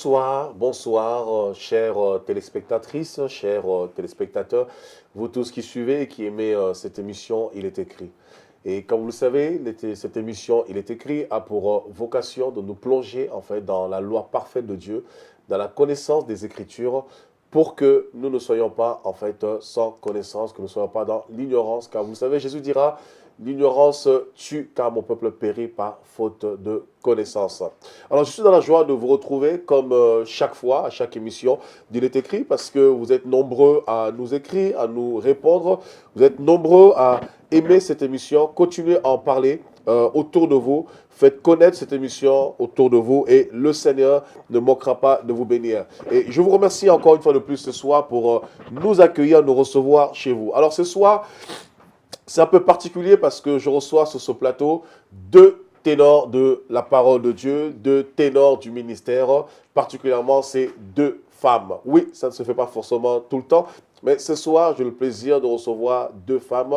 Bonsoir, bonsoir, chères téléspectatrices, chers téléspectateurs, vous tous qui suivez et qui aimez cette émission, Il est écrit. Et comme vous le savez, cette émission, Il est écrit, a pour vocation de nous plonger en fait dans la loi parfaite de Dieu, dans la connaissance des Écritures, pour que nous ne soyons pas en fait sans connaissance, que nous ne soyons pas dans l'ignorance. Car vous savez, Jésus dira, l'ignorance tue, car mon peuple périt par faute de connaissance. Alors, je suis dans la joie de vous retrouver comme chaque fois, à chaque émission d'Il est écrit, parce que vous êtes nombreux à nous écrire, à nous répondre. Vous êtes nombreux à aimer cette émission. Continuez à en parler autour de vous. Faites connaître cette émission autour de vous et le Seigneur ne manquera pas de vous bénir. Et je vous remercie encore une fois de plus ce soir pour nous accueillir, nous recevoir chez vous. Alors, ce soir, c'est un peu particulier parce que je reçois sur ce plateau deux ténors de la parole de Dieu, deux ténors du ministère, particulièrement ces deux femmes. Oui, ça ne se fait pas forcément tout le temps, mais ce soir, j'ai le plaisir de recevoir deux femmes.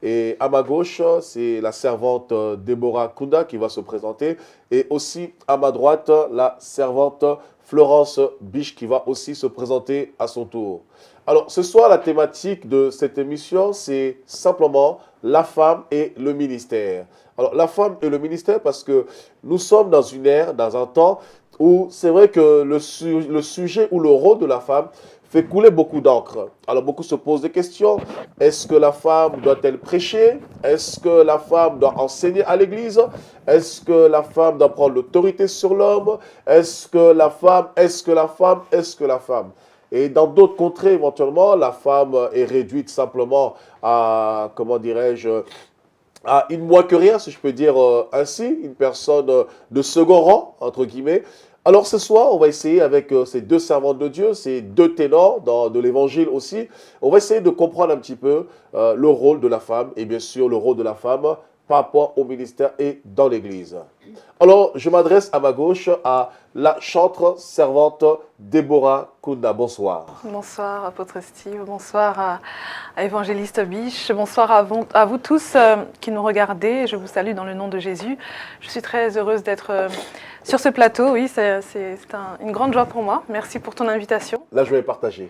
Et à ma gauche, c'est la servante Déborah Kunda qui va se présenter. Et aussi à ma droite, la servante Florence Biche qui va aussi se présenter à son tour. Alors, ce soir, la thématique de cette émission, c'est simplement la femme et le ministère. Alors, la femme et le ministère, parce que nous sommes dans une ère, dans un temps où c'est vrai que le sujet ou le rôle de la femme fait couler beaucoup d'encre. Alors, beaucoup se posent des questions. Est-ce que la femme doit-elle prêcher? Est-ce que la femme doit enseigner à l'église? Est-ce que la femme doit prendre l'autorité sur l'homme? Est-ce que la femme, est-ce que la femme, est-ce que la femme? Et dans d'autres contrées, éventuellement, la femme est réduite simplement à, comment dirais-je, à une moins que rien, si je peux dire ainsi, une personne de second rang, entre guillemets. Alors ce soir, on va essayer avec ces deux servantes de Dieu, ces deux ténors de l'évangile aussi, on va essayer de comprendre un petit peu le rôle de la femme et bien sûr le rôle de la femme par rapport au ministère et dans l'église. Alors, je m'adresse à ma gauche à la chantre servante Déborah Kunda. Bonsoir. Bonsoir, apôtre Steve. Bonsoir à évangéliste Biche. Bonsoir à vous tous qui nous regardez. Je vous salue dans le nom de Jésus. Je suis très heureuse d'être sur ce plateau. Oui, c'est une grande joie pour moi. Merci pour ton invitation. Là, je vais partager.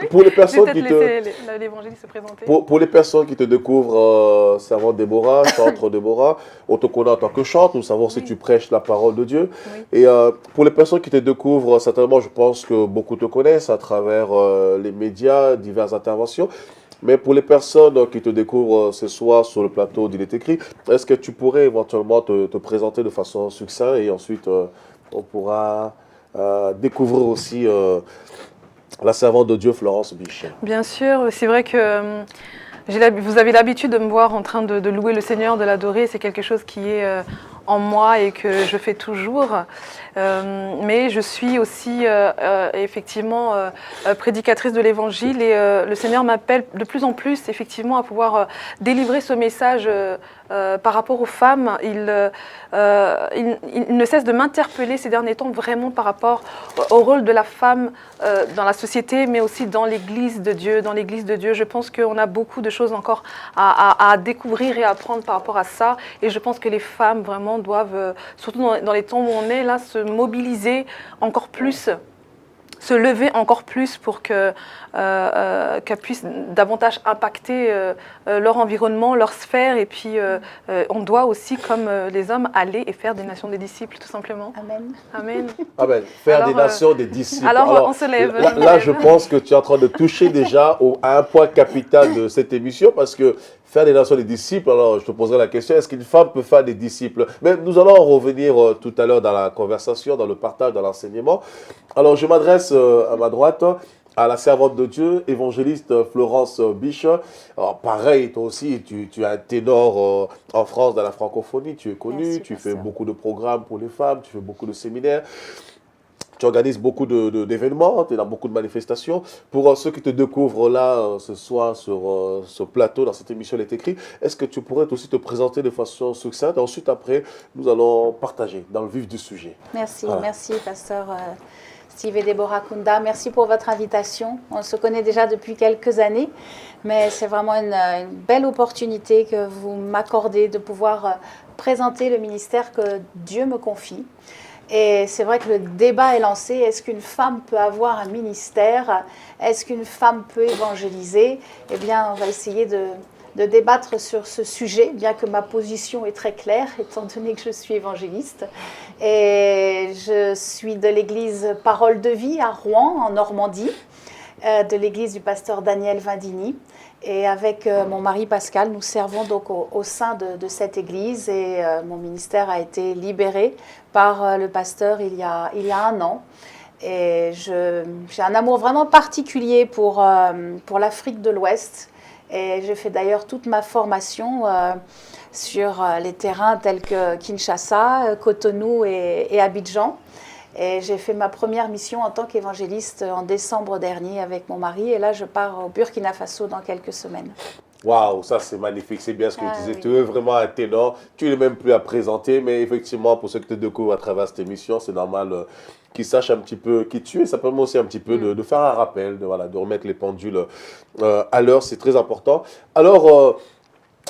Pour les personnes qui te l'évangile se présenter. Pour les personnes qui te découvrent, servante Déborah, chantre Déborah, on te connaît en tant que chante, nous savons si tu prêches la parole de Dieu. Oui. Et pour les personnes qui te découvrent, certainement, je pense que beaucoup te connaissent à travers les médias, diverses interventions. Mais pour les personnes qui te découvrent ce soir sur le plateau d'Il est écrit, est-ce que tu pourrais éventuellement te présenter de façon succincte et ensuite on pourra découvrir aussi la servante de Dieu, Florence Biche. Bien sûr, c'est vrai que vous avez l'habitude de me voir en train de louer le Seigneur, de l'adorer. C'est quelque chose qui est en moi et que je fais toujours. Mais je suis aussi effectivement prédicatrice de l'Évangile et le Seigneur m'appelle de plus en plus effectivement à pouvoir délivrer ce message par rapport aux femmes. Il ne cesse de m'interpeller ces derniers temps vraiment par rapport au rôle de la femme dans la société, mais aussi dans l'Église de Dieu. Dans l'Église de Dieu, je pense qu'on a beaucoup de choses encore à découvrir et à apprendre par rapport à ça. Et je pense que les femmes vraiment doivent, surtout dans les temps où on est là, se mobiliser encore plus, se lever encore plus pour qu'elles puissent davantage impacter leur environnement, leur sphère. Et puis, on doit aussi, comme les hommes, aller et faire des nations des disciples, tout simplement. Amen. Amen. Amen. Faire des nations des disciples. Alors on se lève. Là, je pense que tu es en train de toucher déjà à un point capital de cette émission parce que faire des nations des disciples, alors je te poserai la question, est-ce qu'une femme peut faire des disciples? Mais nous allons revenir tout à l'heure dans la conversation, dans le partage, dans l'enseignement. Alors je m'adresse à ma droite à la servante de Dieu, évangéliste Florence Biche. Alors pareil, toi aussi, tu es un ténor en France dans la francophonie, tu es connu, merci, tu fais beaucoup de programmes pour les femmes, tu fais beaucoup de séminaires. Tu organises beaucoup d'événements, tu es dans beaucoup de manifestations. Pour ceux qui te découvrent là ce soir sur ce plateau, dans cette émission Il est écrit, est-ce que tu pourrais aussi te présenter de façon succincte? Ensuite, après, nous allons partager dans le vif du sujet. Merci, merci, pasteur Steve et Déborah Kunda. Merci pour votre invitation. On se connaît déjà depuis quelques années, mais c'est vraiment une belle opportunité que vous m'accordez de pouvoir présenter le ministère que Dieu me confie. Et c'est vrai que le débat est lancé. Est-ce qu'une femme peut avoir un ministère? Est-ce qu'une femme peut évangéliser? Eh bien, on va essayer de débattre sur ce sujet, bien que ma position est très claire, étant donné que je suis évangéliste. Et je suis de l'église Parole de Vie à Rouen, en Normandie, de l'église du pasteur Daniel Vindini. Et avec mon mari Pascal, nous servons donc au sein de cette église et mon ministère a été libéré par le pasteur il y a 1 an. Et j'ai un amour vraiment particulier pour l'Afrique de l'Ouest. Et j'ai fait d'ailleurs toute ma formation sur les terrains tels que Kinshasa, Cotonou et Abidjan. Et j'ai fait ma première mission en tant qu'évangéliste en décembre dernier avec mon mari. Et là, je pars au Burkina Faso dans quelques semaines. Waouh, ça c'est magnifique, c'est bien ce que tu disais. Oui. Tu es vraiment un ténor, tu n'es même plus à présenter, mais effectivement, pour ceux qui te découvrent à travers cette émission, c'est normal qu'ils sachent un petit peu qui tu es. Ça permet aussi un petit peu de faire un rappel, de remettre les pendules à l'heure, c'est très important.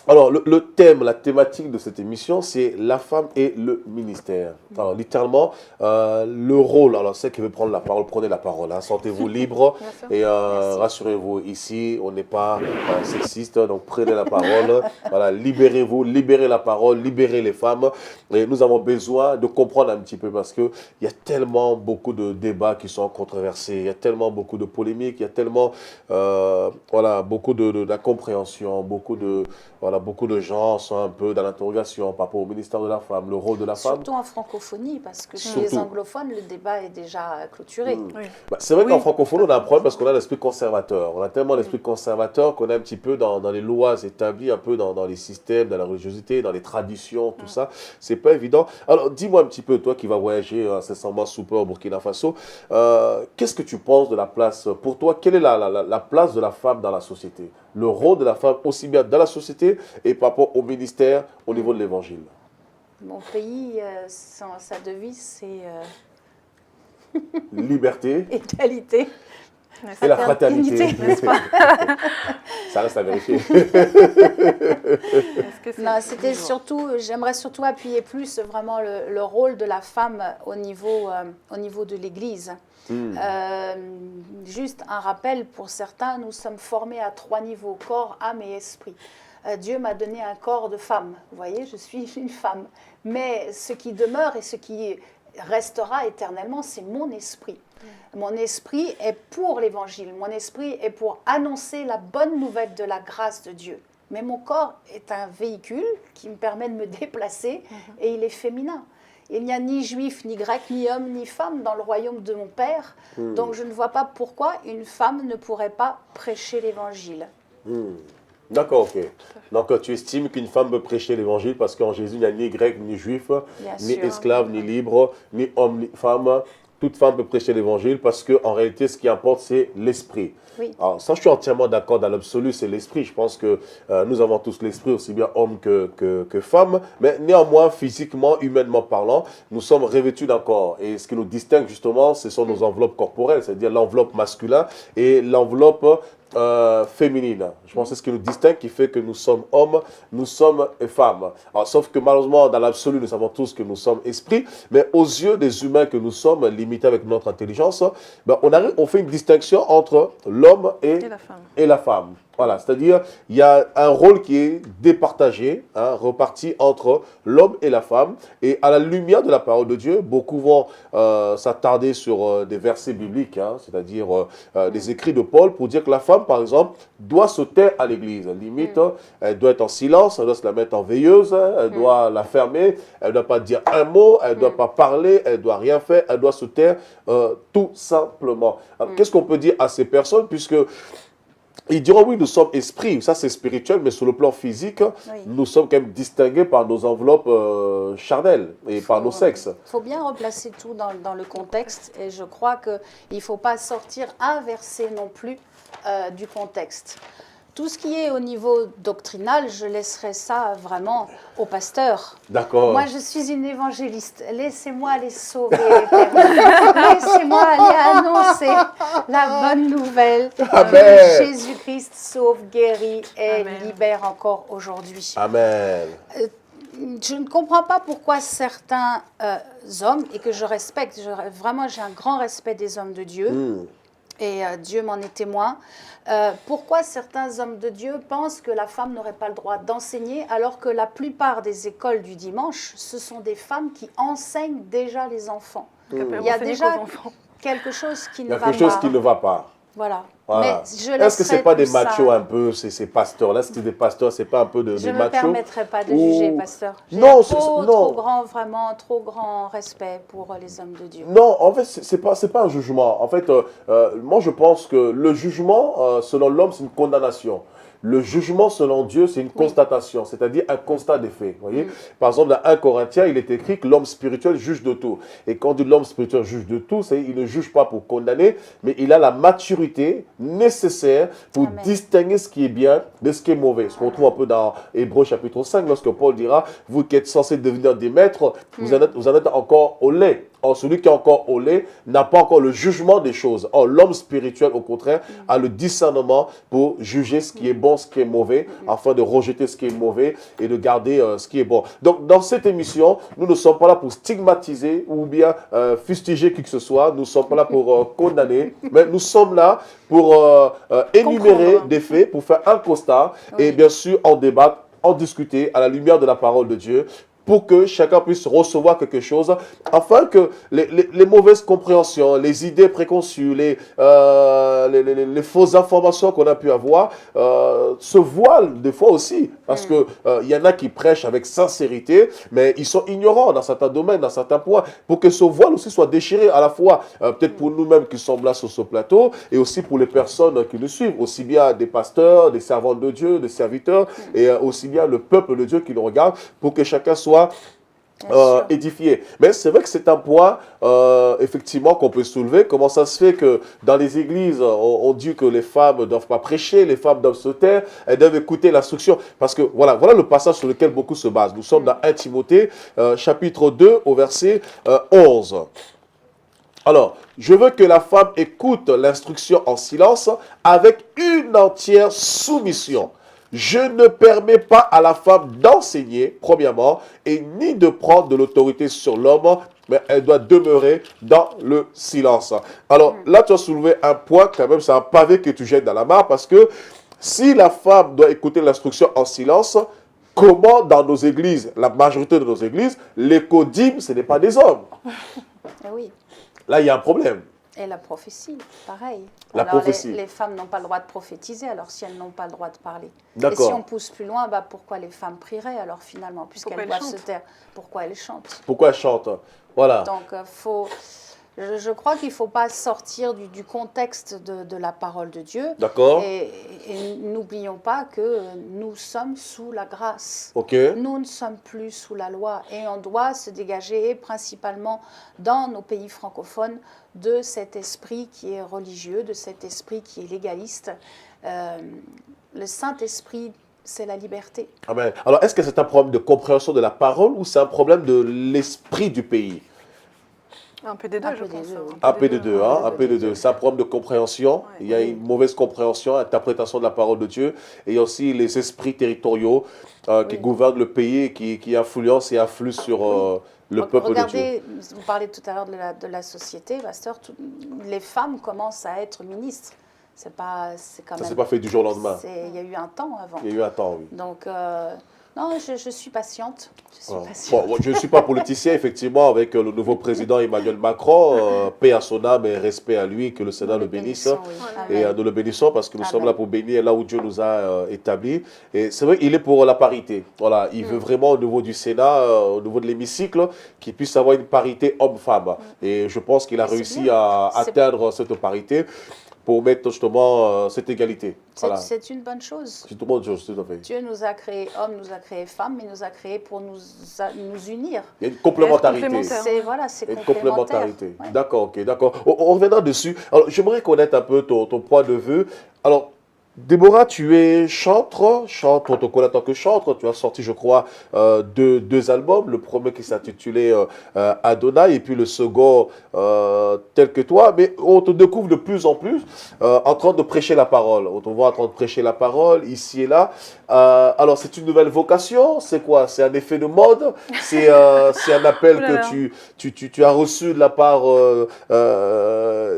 Alors, le thème, la thématique de cette émission, c'est la femme et le ministère. Alors, littéralement, le rôle. Alors, ceux qui veulent prendre la parole, prenez la parole. Hein. Sentez-vous libre et rassurez-vous, ici, on n'est pas sexiste, donc prenez la parole. Voilà, libérez-vous, libérez la parole, libérez les femmes. Et nous avons besoin de comprendre un petit peu parce qu'il y a tellement beaucoup de débats qui sont controversés, il y a tellement beaucoup de polémiques, il y a tellement beaucoup d'incompréhension, beaucoup de gens sont un peu dans l'interrogation par rapport au ministère de la femme, le rôle de la femme. Surtout en francophonie, parce que chez les anglophones, le débat est déjà clôturé. Oui. C'est vrai qu'en francophonie, on a un problème parce qu'on a l'esprit conservateur. On a tellement l'esprit conservateur qu'on est un petit peu dans les lois établies, un peu dans les systèmes, dans la religiosité, dans les traditions, tout ça. C'est pas évident. Alors, dis-moi un petit peu, toi qui vas voyager incessamment sous peu au Burkina Faso, qu'est-ce que tu penses de la place, pour toi, quelle est la place de la femme dans la société? Le rôle de la femme aussi bien dans la société et par rapport au ministère au niveau de l'évangile. Mon pays, sa devise, c'est Liberté égalité. et la fraternité. N'est-ce pas? Ça reste à vérifier. Non, c'était surtout, j'aimerais surtout appuyer plus vraiment le rôle de la femme au niveau de l'Église. Juste un rappel pour certains, nous sommes formés à 3 niveaux, corps, âme et esprit. Dieu m'a donné un corps de femme, vous voyez, je suis une femme. Mais ce qui demeure et ce qui restera éternellement, c'est mon esprit. Mon esprit est pour l'évangile, mon esprit est pour annoncer la bonne nouvelle de la grâce de Dieu. Mais mon corps est un véhicule qui me permet de me déplacer et il est féminin. Il n'y a ni juif, ni grec, ni homme, ni femme dans le royaume de mon Père. Donc je ne vois pas pourquoi une femme ne pourrait pas prêcher l'évangile. D'accord, ok. Donc tu estimes qu'une femme peut prêcher l'évangile parce qu'en Jésus, il n'y a ni grec, ni juif, ni esclave, ni libre, ni homme, ni femme. Toute femme peut prêcher l'évangile parce qu'en réalité, ce qui importe, c'est l'esprit. Oui. Alors, ça, je suis entièrement d'accord. Dans l'absolu, c'est l'esprit. Je pense que nous avons tous l'esprit, aussi bien hommes que femmes. Mais néanmoins, physiquement, humainement parlant, nous sommes revêtus d'un corps. Et ce qui nous distingue, justement, ce sont nos enveloppes corporelles, c'est-à-dire l'enveloppe masculine et l'enveloppe féminine. Je pense que c'est ce qui nous distingue, qui fait que nous sommes hommes, nous sommes femmes. Alors, sauf que malheureusement, dans l'absolu, nous savons tous que nous sommes esprits, mais aux yeux des humains que nous sommes, limités avec notre intelligence, on fait une distinction entre l'homme et la femme. Voilà, c'est-à-dire il y a un rôle qui est départagé, reparti entre l'homme et la femme. Et à la lumière de la parole de Dieu, beaucoup vont s'attarder sur des versets bibliques, c'est-à-dire des écrits de Paul pour dire que la femme, par exemple, doit se taire à l'église. Limite, elle doit être en silence, elle doit se la mettre en veilleuse, elle doit la fermer, elle ne doit pas dire un mot, elle ne doit pas parler, elle ne doit rien faire, elle doit se taire tout simplement. Qu'est-ce qu'on peut dire à ces personnes puisque ils diront oui, nous sommes esprits, ça c'est spirituel, mais sur le plan physique, nous sommes quand même distingués par nos enveloppes charnelles et par nos sexes. Il faut bien replacer tout dans le contexte et je crois qu'il ne faut pas sortir un verset non plus du contexte. Tout ce qui est au niveau doctrinal, je laisserai ça vraiment au pasteur. D'accord. Moi, je suis une évangéliste. Laissez-moi aller sauver les perdus. Laissez-moi aller annoncer la bonne nouvelle que Jésus-Christ sauve, guérit et libère encore aujourd'hui. Amen. je ne comprends pas pourquoi certains hommes, et que je respecte, vraiment j'ai un grand respect des hommes de Dieu, et Dieu m'en est témoin, pourquoi certains hommes de Dieu pensent que la femme n'aurait pas le droit d'enseigner, alors que la plupart des écoles du dimanche, ce sont des femmes qui enseignent déjà les enfants. Il y a déjà quelque chose qui ne va pas. Il y a quelque chose qui ne va pas. Voilà. Voilà. Mais est-ce que ce n'est pas des machos un peu, ces pasteurs-là? Est-ce que des pasteurs, ce n'est pas un peu des machos? Je ne me permettrai pas de juger, pasteur. J'ai trop grand respect pour les hommes de Dieu. Non, en fait, ce n'est pas un jugement. En fait, moi, je pense que le jugement, selon l'homme, c'est une condamnation. Le jugement selon Dieu, c'est une constatation, c'est-à-dire un constat des faits. Voyez? Par exemple, dans 1 Corinthiens, il est écrit que l'homme spirituel juge de tout. Et quand on dit l'homme spirituel juge de tout, il ne juge pas pour condamner, mais il a la maturité nécessaire pour distinguer ce qui est bien de ce qui est mauvais. Ce qu'on trouve un peu dans Hébreux chapitre 5, lorsque Paul dira, vous qui êtes censés devenir des maîtres, vous en êtes encore au lait. Or, celui qui est encore au lait n'a pas encore le jugement des choses. Or, l'homme spirituel, au contraire, a le discernement pour juger ce qui est bon, ce qui est mauvais, afin de rejeter ce qui est mauvais et de garder ce qui est bon. Donc, dans cette émission, nous ne sommes pas là pour stigmatiser ou bien fustiger qui que ce soit. Nous ne sommes pas là pour condamner, mais nous sommes là pour énumérer des faits, pour faire un constat et bien sûr en débattre, en discuter à la lumière de la parole de Dieu, pour que chacun puisse recevoir quelque chose, afin que les mauvaises compréhensions, les idées préconçues, les fausses informations qu'on a pu avoir se voilent des fois aussi. Parce qu'il y en a qui prêchent avec sincérité, mais ils sont ignorants dans certains domaines, dans certains points, pour que ce voile aussi soit déchiré à la fois, peut-être pour nous-mêmes qui sommes là sur ce plateau, et aussi pour les personnes qui nous suivent, aussi bien des pasteurs, des servants de Dieu, des serviteurs, et aussi bien le peuple de Dieu qui nous regarde, pour que chacun soit édifié. Mais c'est vrai que c'est un point, effectivement, qu'on peut soulever. Comment ça se fait que dans les églises, on dit que les femmes ne doivent pas prêcher, les femmes doivent se taire, elles doivent écouter l'instruction. Parce que voilà le passage sur lequel beaucoup se basent. Nous sommes dans 1 Timothée, chapitre 2, au verset 11. Alors, je veux que la femme écoute l'instruction en silence avec une entière soumission. Je ne permets pas à la femme d'enseigner, premièrement, et ni de prendre de l'autorité sur l'homme, mais elle doit demeurer dans le silence. Alors là, tu as soulevé un point, quand même, c'est un pavé que tu jettes dans la mare, parce que si la femme doit écouter l'instruction en silence, comment dans nos églises, la majorité de nos églises, les codimes, ce n'est pas des hommes? Oui. Là, il y a un problème. Et la prophétie, pareil. La prophétie. Les femmes n'ont pas le droit de prophétiser, alors si elles n'ont pas le droit de parler. D'accord. Et si on pousse plus loin, pourquoi les femmes prieraient alors finalement, puisqu'elles doivent se taire? Pourquoi elles chantent? Pourquoi elles chantent? Voilà. Donc, je crois qu'il ne faut pas sortir du contexte de la parole de Dieu. D'accord. Et n'oublions pas que nous sommes sous la grâce. Ok. Nous ne sommes plus sous la loi. Et on doit se dégager, principalement dans nos pays francophones, de cet esprit qui est religieux, de cet esprit qui est légaliste. Le Saint-Esprit, c'est la liberté. Amen. Alors, est-ce que c'est un problème de compréhension de la parole ou c'est un problème de l'esprit du pays? Un peu des deux, je pense. Un peu des deux, hein, un peu des deux. C'est un problème de compréhension. Ouais. Il y a une mauvaise compréhension, interprétation de la parole de Dieu. Et il y a aussi les esprits territoriaux qui gouvernent le pays et qui influencent et influent sur le peuple de Dieu. Regardez, vous parlez tout à l'heure de la société, pasteur, les femmes commencent à être ministres. C'est quand même... Ça ne s'est pas fait du jour au lendemain. Il y a eu un temps avant. Il y a eu un temps, oui. Donc, non, je suis patiente. Bon, je ne suis pas politicien, effectivement, avec le nouveau président Emmanuel Macron. Paix à son âme et respect à lui, que le Sénat le bénisse. Oui. Et nous le bénissons parce que nous sommes là pour bénir là où Dieu nous a établis. Et c'est vrai qu'il est pour la parité. Voilà, il veut vraiment au niveau du Sénat, au niveau de l'hémicycle, qu'il puisse avoir une parité homme-femme. Et je pense qu'il a réussi à atteindre cette parité pour mettre justement cette égalité. Voilà. C'est une bonne chose. C'est une bonne chose, tout à fait. Dieu nous a créés hommes, nous a créés femmes, mais nous a créés pour nous unir. Il y a une complémentarité. C'est une complémentarité. Ouais. D'accord, ok, d'accord. On reviendra dessus. Alors, j'aimerais connaître un peu ton point de vue. Alors, Déborah, tu es chantre, on te connaît en tant que chantre. Tu as sorti, je crois, deux albums. Le premier qui s'intitulait Adonai, et puis le second tel que toi. Mais on te découvre de plus en plus en train de prêcher la parole. On te voit en train de prêcher la parole ici et là. Alors, c'est une nouvelle vocation? C'est quoi? C'est un effet de mode? C'est un appel Oh là là. que tu as reçu de la part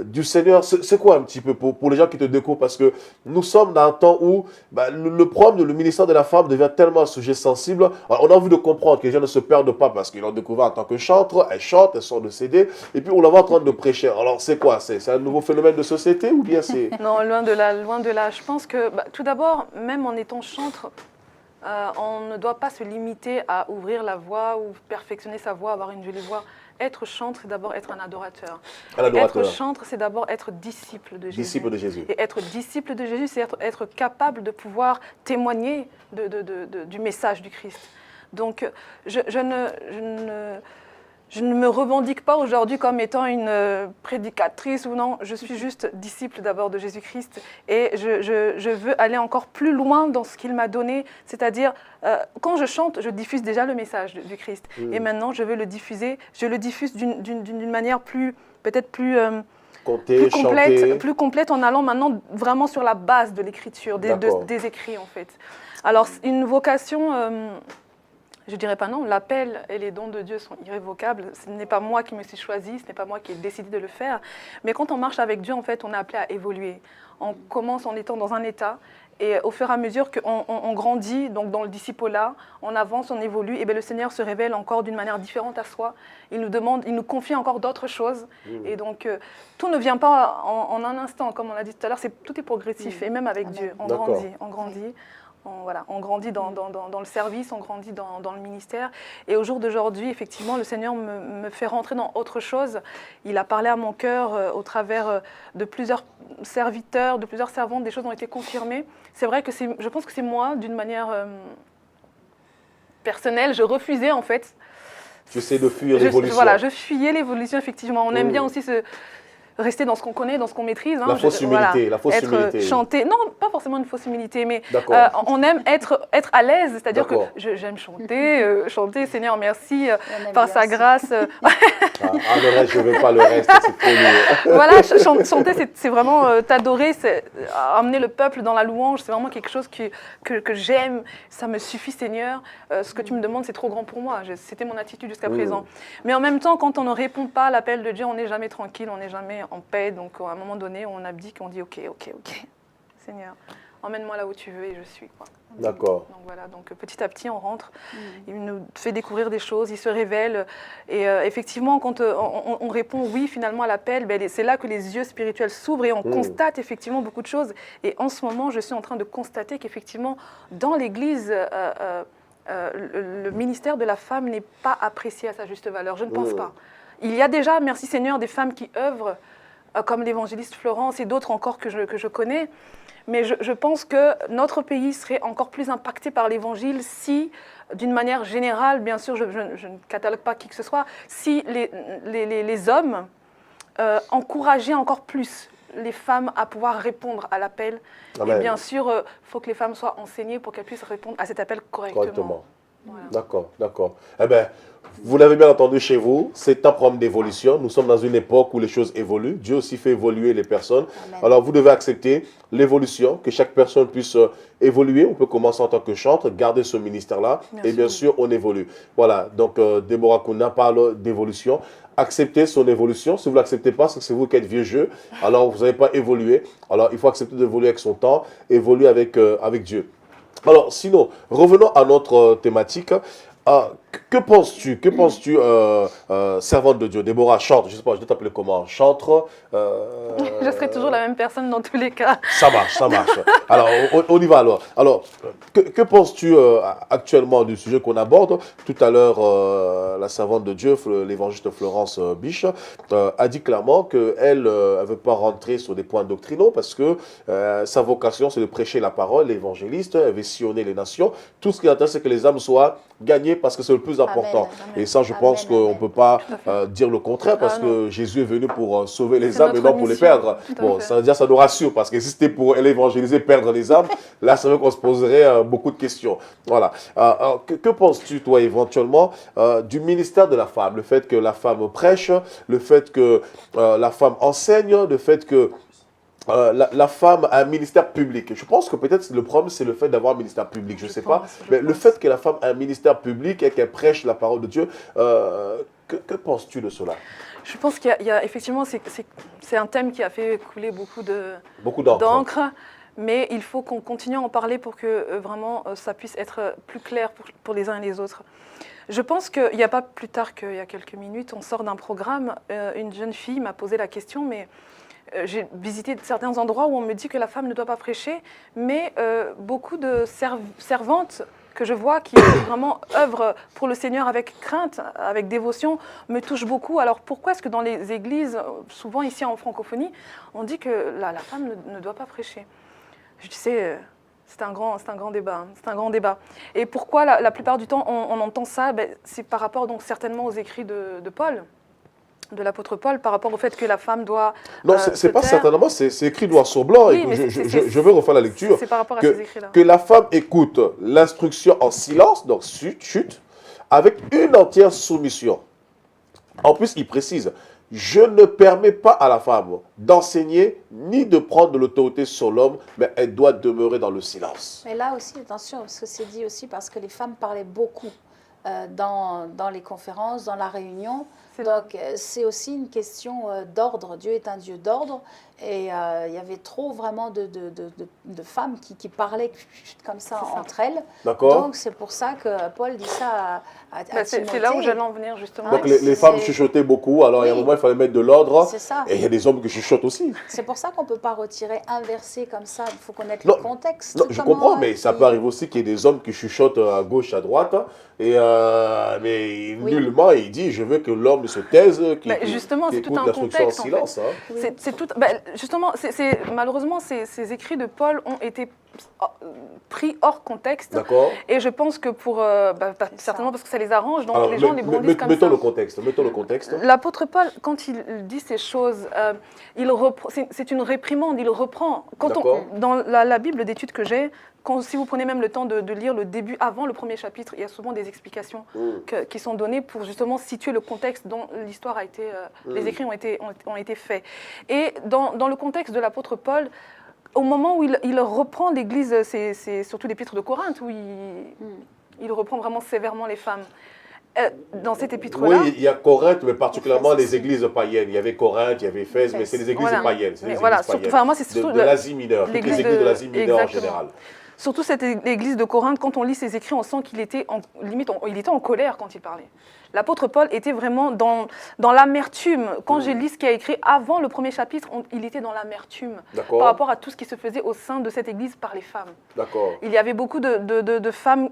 du Seigneur? C'est quoi un petit peu pour les gens qui te découvrent? Parce que nous sommes dans un temps où le problème, le ministère de la femme devient tellement un sujet sensible. Alors, on a envie de comprendre que les gens ne se perdent pas parce qu'ils l'ont découvert en tant que chantre. Elles chantent, elles sortent de CD. Et puis, on la voit en train de prêcher. Alors, c'est quoi? C'est un nouveau phénomène de société ou bien c'est... Non, loin de là, loin de là. Je pense que, tout d'abord, même en étant chantre, on ne doit pas se limiter à ouvrir la voix ou perfectionner sa voix, avoir une jolie voix. Être chantre, c'est d'abord être un adorateur. Un adorateur. Être chantre, c'est d'abord être disciple de Jésus. Disciple de Jésus. Et être disciple de Jésus, c'est être capable de pouvoir témoigner du message du Christ. Donc, je ne me revendique pas aujourd'hui comme étant une prédicatrice ou non. Je suis juste disciple d'abord de Jésus-Christ et je veux aller encore plus loin dans ce qu'il m'a donné. C'est-à-dire, quand je chante, je diffuse déjà le message du Christ. Et maintenant, je veux le diffuser. Je le diffuse d'une manière peut-être plus complète en allant maintenant vraiment sur la base de l'écriture, des écrits en fait. Alors, une vocation... je dirais pas non, l'appel et les dons de Dieu sont irrévocables. Ce n'est pas moi qui me suis choisie, ce n'est pas moi qui ai décidé de le faire. Mais quand on marche avec Dieu, en fait, on est appelé à évoluer. On commence en étant dans un état et au fur et à mesure qu'on grandit, donc dans le disciple-là, on avance, on évolue, et bien le Seigneur se révèle encore d'une manière différente à soi. Il nous demande, il nous confie encore d'autres choses. Et donc, tout ne vient pas en un instant, comme on l'a dit tout à l'heure, tout est progressif. Et même avec Dieu, on grandit. On grandit dans le service, on grandit dans le ministère. Et au jour d'aujourd'hui, effectivement, le Seigneur me fait rentrer dans autre chose. Il a parlé à mon cœur au travers de plusieurs serviteurs, de plusieurs servantes. Des choses ont été confirmées. C'est vrai que je pense que c'est moi, d'une manière personnelle, je refusais en fait. Tu essaies de fuir l'évolution. Voilà, je fuyais l'évolution, effectivement. On aime bien aussi rester dans ce qu'on connaît, dans ce qu'on maîtrise. La fausse humilité, la fausse humilité. Chanter, non, pas forcément une fausse humilité, mais on aime être à l'aise, c'est-à-dire que j'aime chanter, Seigneur, merci, par sa grâce. Le reste, je ne veux pas le reste, c'est trop lourd. Voilà, chanter, c'est vraiment t'adorer, c'est amener le peuple dans la louange, c'est vraiment quelque chose que j'aime, ça me suffit, Seigneur. Ce que tu me demandes, c'est trop grand pour moi. C'était mon attitude jusqu'à présent. Mais en même temps, quand on ne répond pas à l'appel de Dieu, on n'est jamais tranquille, on n'est jamais en paix. Donc, à un moment donné, on abdique, on dit OK, Seigneur, emmène-moi là où tu veux et je suis. D'accord. Donc voilà, donc petit à petit, on rentre. Il nous fait découvrir des choses, il se révèle. Et effectivement, quand on répond oui finalement à l'appel, c'est là que les yeux spirituels s'ouvrent et on constate effectivement beaucoup de choses. Et en ce moment, je suis en train de constater qu'effectivement, dans l'Église, le ministère de la femme n'est pas apprécié à sa juste valeur. Je ne pense pas. Il y a déjà, merci Seigneur, des femmes qui œuvrent, comme l'évangéliste Florence et d'autres encore que je connais. Mais je pense que notre pays serait encore plus impacté par l'évangile si, d'une manière générale, bien sûr, je ne catalogue pas qui que ce soit, si les hommes encourageaient encore plus les femmes à pouvoir répondre à l'appel. Et bien sûr, il faut que les femmes soient enseignées pour qu'elles puissent répondre à cet appel correctement. Voilà. D'accord. Eh bien, vous l'avez bien entendu chez vous, c'est un problème d'évolution. Nous sommes dans une époque où les choses évoluent. Dieu aussi fait évoluer les personnes. Amen. Alors, vous devez accepter l'évolution, que chaque personne puisse évoluer. On peut commencer en tant que chantre, garder ce ministère-là. Et bien sûr, on évolue. Voilà, donc Déborah Kouna parle d'évolution. Acceptez son évolution. Si vous ne l'acceptez pas, c'est vous qui êtes vieux jeu. Alors, vous n'avez pas évolué. Alors, il faut accepter d'évoluer avec son temps, évoluer avec Dieu. Alors, sinon, revenons à notre thématique. Que penses-tu, servante de Dieu? Déborah, chante, je ne sais pas, je vais t'appeler comment? Chantre Je serai toujours la même personne dans tous les cas. Ça marche. Alors, on y va alors. Alors, que penses-tu actuellement du sujet qu'on aborde? Tout à l'heure, la servante de Dieu, l'évangéliste Florence Biche, a dit clairement qu'elle ne veut pas rentrer sur des points doctrinaux parce que sa vocation, c'est de prêcher la parole, l'évangéliste, elle veut sillonner les nations. Tout ce qui intéresse, c'est que les âmes soient gagnées parce que c'est le plus important. Amen. Et ça, je Amen, pense qu'on ne amen. peut pas dire le contraire parce Ah, que Jésus est venu pour sauver les C'est âmes et notre non pour les mission. perdre. Tout à Bon, fait. ça veut dire ça nous rassure parce que si c'était pour aller évangéliser, perdre les âmes, là, c'est vrai qu'on se poserait beaucoup de questions. Voilà. Que penses-tu, toi, éventuellement, du ministère de la femme? Le fait que la femme prêche, le fait que la femme enseigne, le fait que la femme a un ministère public. Je pense que peut-être le problème, c'est le fait d'avoir un ministère public. Je ne sais pas. Mais le fait que la femme a un ministère public et qu'elle prêche la parole de Dieu, que penses-tu de cela? Je pense qu'il y a effectivement, c'est un thème qui a fait couler Beaucoup d'encre. d'encre, mais il faut qu'on continue à en parler pour que vraiment ça puisse être plus clair pour les uns et les autres. Je pense qu'il n'y a pas plus tard qu'il y a quelques minutes, on sort d'un programme, une jeune fille m'a posé la question, mais j'ai visité certains endroits où on me dit que la femme ne doit pas prêcher, mais beaucoup de servantes que je vois qui vraiment œuvrent pour le Seigneur avec crainte, avec dévotion, me touchent beaucoup. Alors pourquoi est-ce que dans les églises, souvent ici en francophonie, on dit que la femme ne doit pas prêcher? Je disais, c'est un grand débat. Hein, c'est un grand débat. Et pourquoi la plupart du temps on entend ça? C'est par rapport donc certainement aux écrits de Paul, de l'apôtre Paul, par rapport au fait que la femme doit Non, c'est pas certainement, c'est écrit noir sur blanc. Oui, et mais je vais refaire la lecture. C'est par rapport à ces écrits-là. Que la femme écoute l'instruction en silence, donc chut, avec une entière soumission. En plus, il précise, je ne permets pas à la femme d'enseigner ni de prendre de l'autorité sur l'homme, mais elle doit demeurer dans le silence. Mais là aussi, attention, parce que c'est dit aussi parce que les femmes parlaient beaucoup dans les conférences, dans la réunion. Donc, c'est aussi une question d'ordre. Dieu est un Dieu d'ordre. Et il y avait trop vraiment de femmes qui parlaient comme ça entre elles. D'accord. Donc, c'est pour ça que Paul dit ça à Timothée. C'est là où j'allais en venir, justement. Donc, les femmes chuchotaient beaucoup. Alors, il y a un moment, il fallait mettre de l'ordre. C'est ça. Et il y a des hommes qui chuchotent aussi. C'est pour ça qu'on ne peut pas retirer un verset comme ça. Il faut connaître le contexte. Non, je comprends, mais ça peut arriver aussi qu'il y ait des hommes qui chuchotent à gauche, à droite. Et, mais nullement, il dit, je veux que l'homme se taise, qu'il justement, c'est tout écoute un l'instruction en contexte, silence. en fait. Hein. C'est tout. Justement, malheureusement, ces écrits de Paul ont été pris hors contexte. D'accord. Et je pense que certainement parce que ça les arrange, donc alors, les gens les brandissent comme ça. Mettons le contexte. L'apôtre Paul, quand il dit ces choses, c'est une réprimande, il reprend. Dans la Bible d'études que j'ai, si vous prenez même le temps de lire le début, avant le premier chapitre, il y a souvent des explications qui sont données pour justement situer le contexte dont l'histoire a été, les écrits ont été faits. Et dans le contexte de l'apôtre Paul, au moment où il reprend l'Église, c'est surtout l'épître de Corinthe, où il reprend vraiment sévèrement les femmes. Dans cet épître-là... Oui, il y a Corinthe, mais particulièrement les églises païennes. Il y avait Corinthe, il y avait Éphèse, mais c'est les églises païennes. C'est les églises païennes de l'Asie mineure, toutes les églises de l'Asie mineure en général. Surtout cette église de Corinthe, quand on lit ses écrits, on sent qu'il était il était en colère quand il parlait. L'apôtre Paul était vraiment dans l'amertume. Quand je lis ce qu'il a écrit avant le premier chapitre, il était dans l'amertume par rapport à tout ce qui se faisait au sein de cette église par les femmes. Il y avait beaucoup de femmes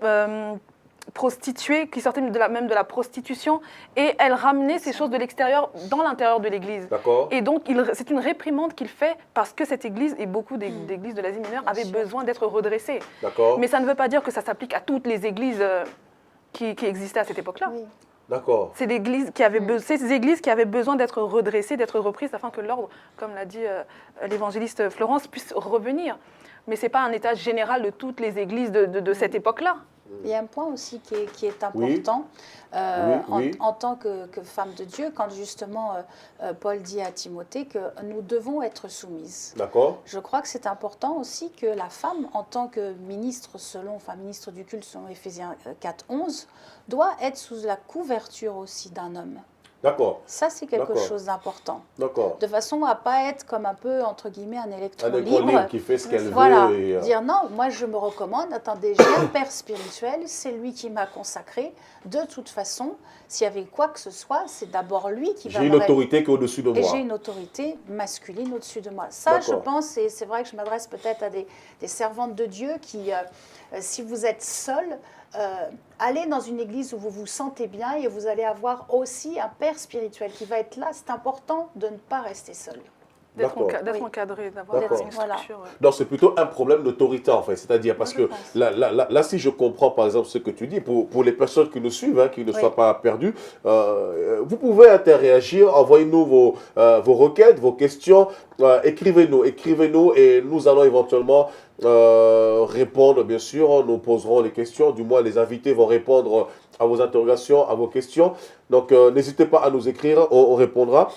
prostituées qui sortaient même de la prostitution et elles ramenaient ces choses de l'extérieur dans l'intérieur de l'église. Et donc c'est une réprimande qu'il fait parce que cette église et beaucoup d'églises de l'Asie mineure avaient besoin d'être redressées. Mais ça ne veut pas dire que ça s'applique à toutes les églises qui existaient à cette époque-là. C'est ces églises qui avaient besoin d'être redressées, d'être reprises afin que l'ordre, comme l'a dit l'évangéliste Florence, puisse revenir. Mais ce n'est pas un état général de toutes les églises de cette époque-là. Il y a un point aussi qui est important en tant que femme de Dieu, quand justement Paul dit à Timothée que nous devons être soumises. Je crois que c'est important aussi que la femme, en tant que ministre ministre du culte selon Éphésiens 4:11, doit être sous la couverture aussi d'un homme. Ça, c'est quelque chose d'important. De façon à ne pas être comme un peu, entre guillemets, un électron libre qui fait ce qu'elle veut. Dire non, moi je me recommande, attendez, j'ai un père spirituel, c'est lui qui m'a consacré. De toute façon, s'il y avait quoi que ce soit, c'est d'abord lui qui va J'ai une autorité qui est au-dessus de moi. Et j'ai une autorité masculine au-dessus de moi. Ça, je pense, et c'est vrai que je m'adresse peut-être à des servantes de Dieu qui, si vous êtes seules, allez dans une église où vous vous sentez bien et vous allez avoir aussi un père spirituel qui va être là. C'est important de ne pas rester seul. D'être D'accord. Oui. encadré, d'avoir D'accord. une Voilà. structure. Ouais. Donc, c'est plutôt un problème d'autorité, en fait. C'est-à-dire, parce Je que pense. là, si je comprends, par exemple, ce que tu dis, pour les personnes qui nous suivent, hein, qui ne Oui. soient pas perdues, vous pouvez interréagir, envoyez-nous vos requêtes, vos questions, écrivez-nous et nous allons éventuellement répondre, bien sûr. Nous poserons les questions, du moins les invités vont répondre à vos interrogations, à vos questions. Donc, n'hésitez pas à nous écrire, on répondra.